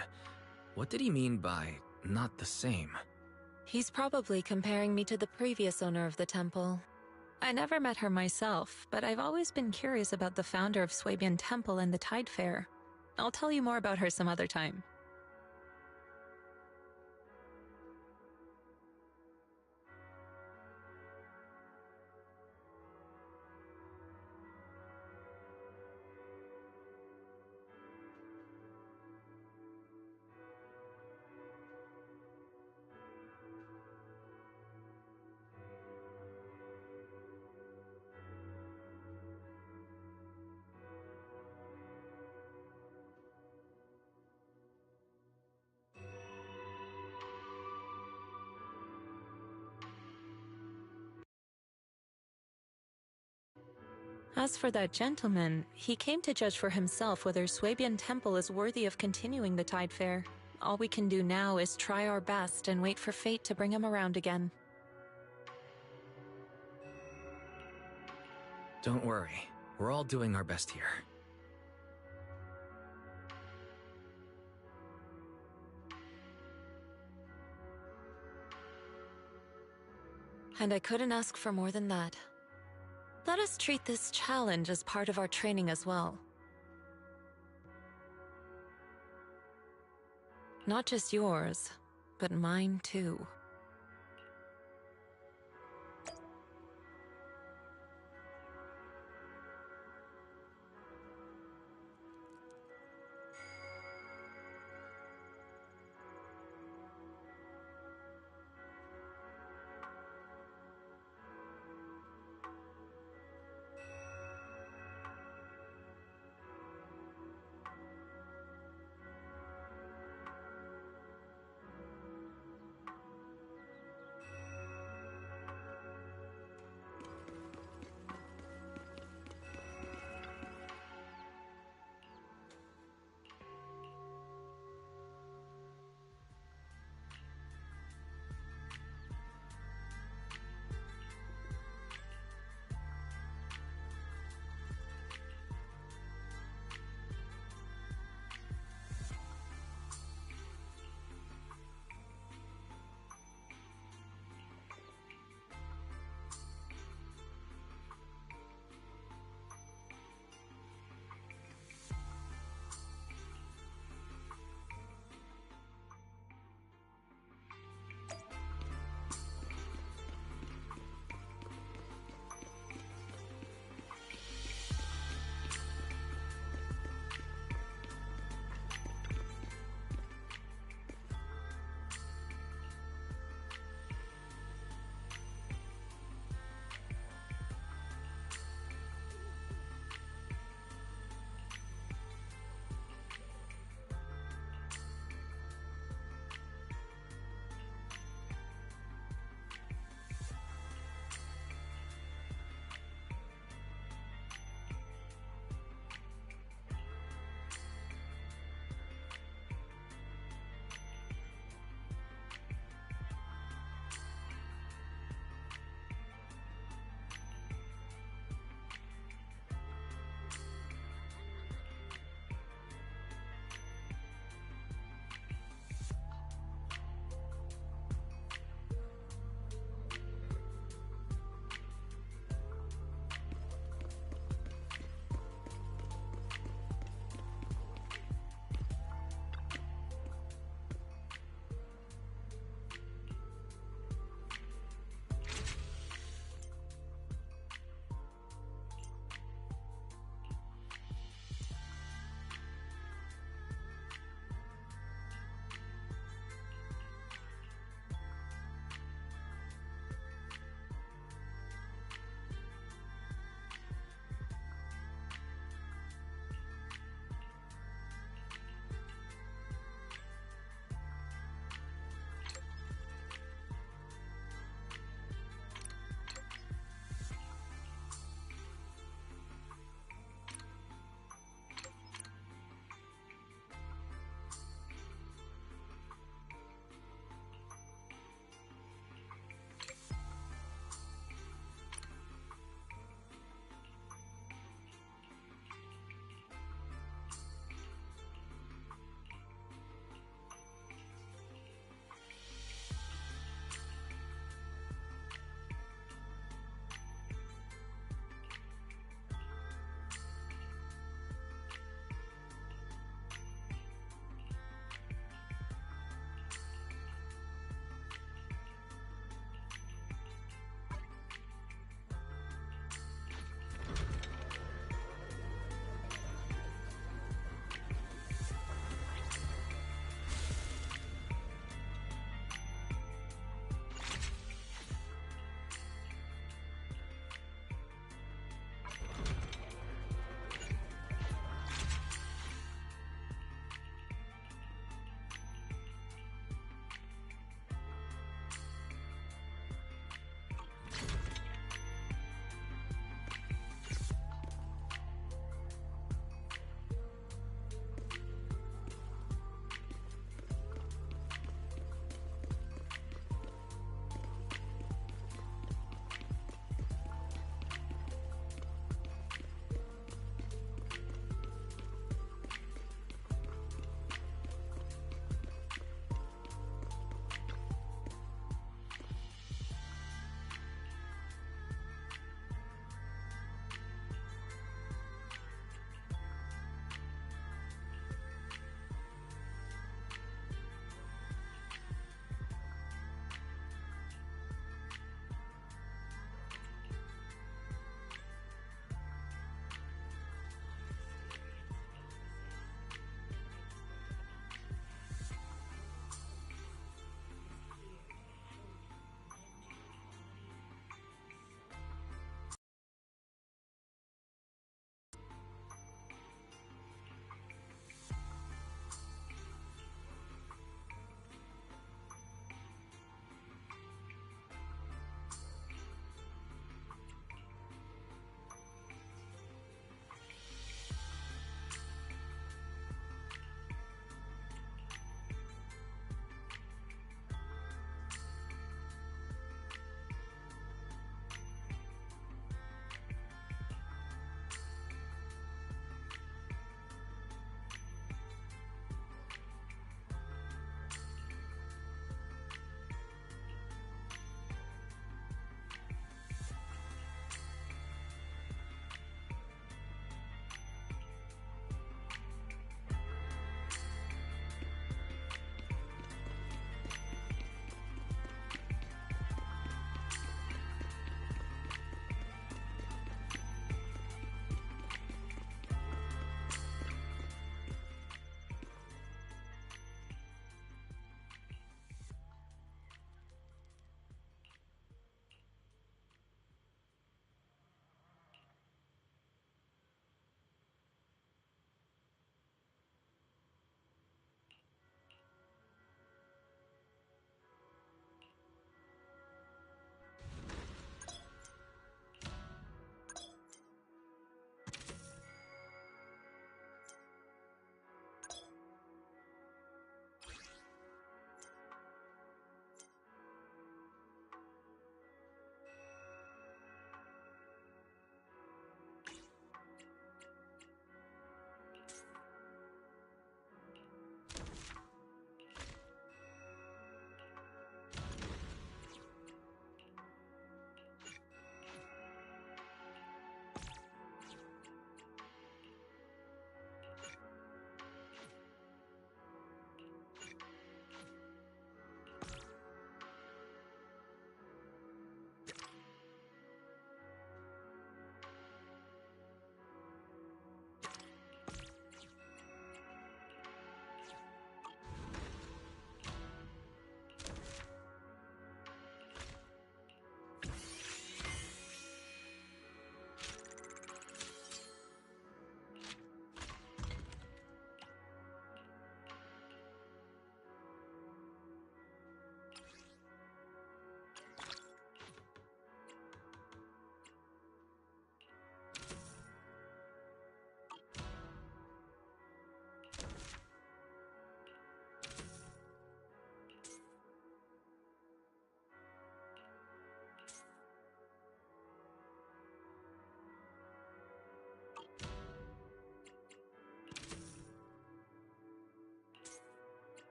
What did he mean by not the same? He's probably comparing me to the previous owner of the temple. I never met her myself, but I've always been curious about the founder of Suibian Temple and the Tide Fair. I'll tell you more about her some other time. As for that gentleman, he came to judge for himself whether Suibian Temple is worthy of continuing the Tide Fair. All we can do now is try our best and wait for fate to bring him around again. Don't worry. We're all doing our best here. And I couldn't ask for more than that. Let us treat this challenge as part of our training as well. Not just yours, but mine too.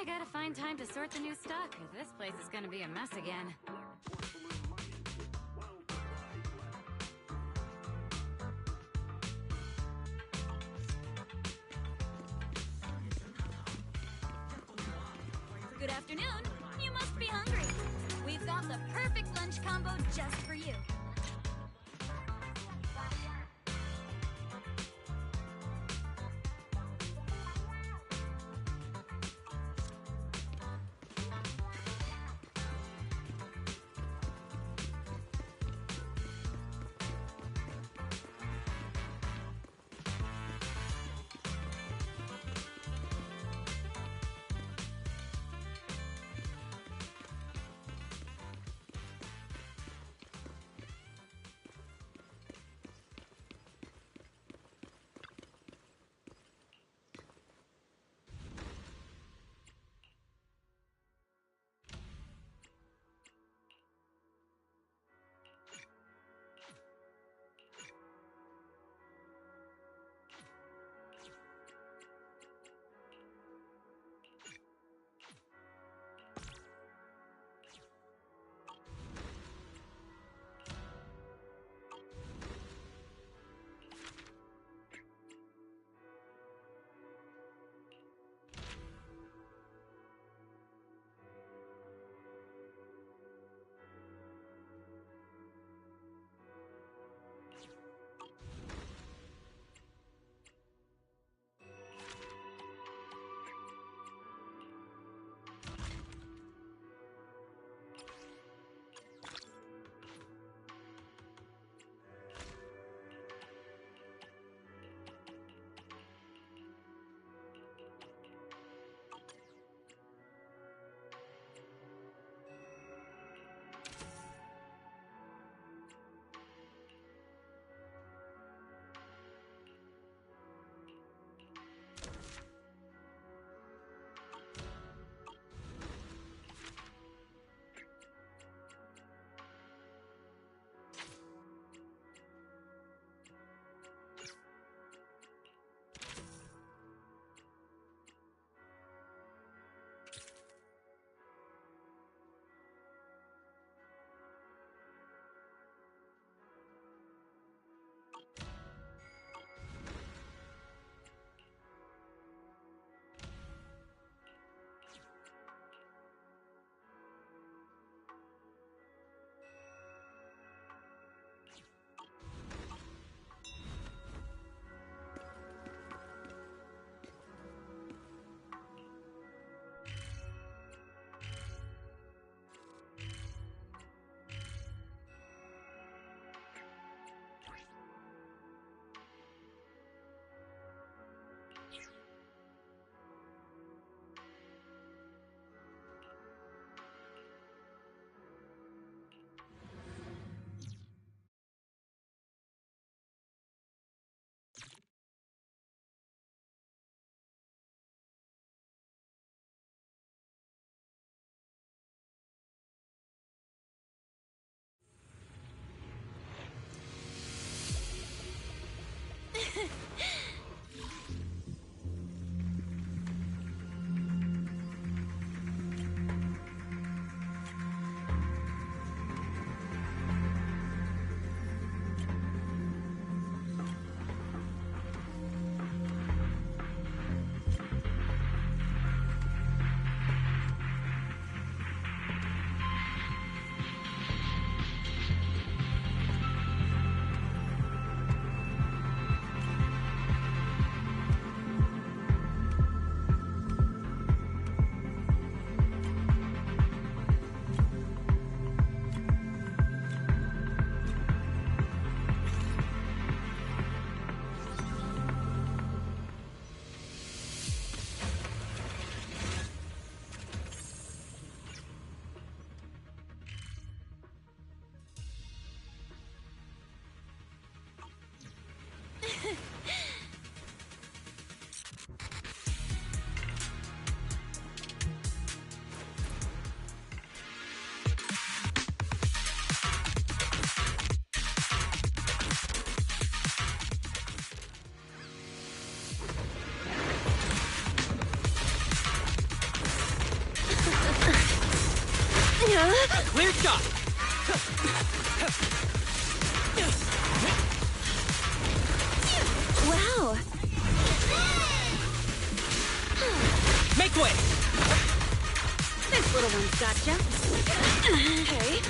I gotta find time to sort the new stock, or this place is gonna be a mess again. Good afternoon. You must be hungry. We've got the perfect lunch combo just for you. A clear shot! Wow! Make way! This little one's gotcha. Okay.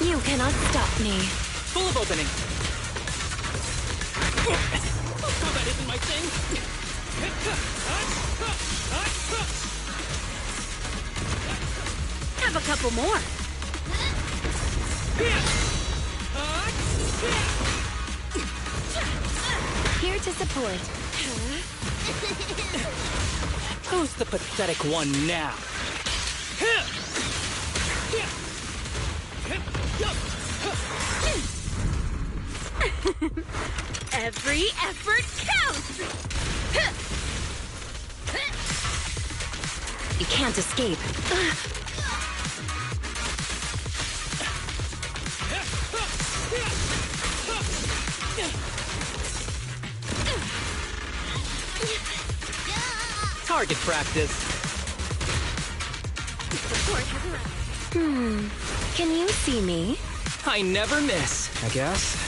You cannot stop me. Full of opening. Combat isn't my thing. Have a couple more. Here to support. Who's the pathetic one now? Every effort counts! You can't escape. Target practice. Can you see me? I never miss, I guess.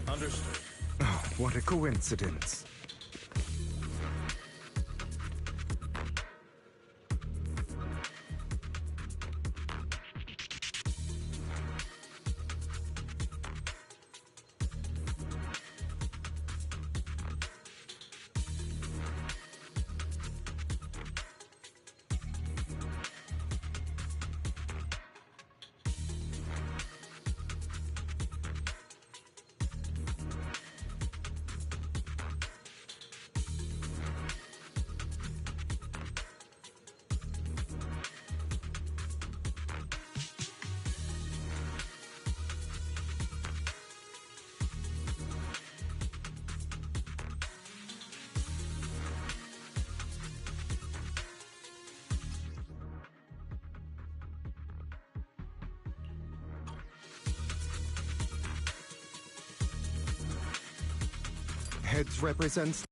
Understood. Oh, what a coincidence. heads represents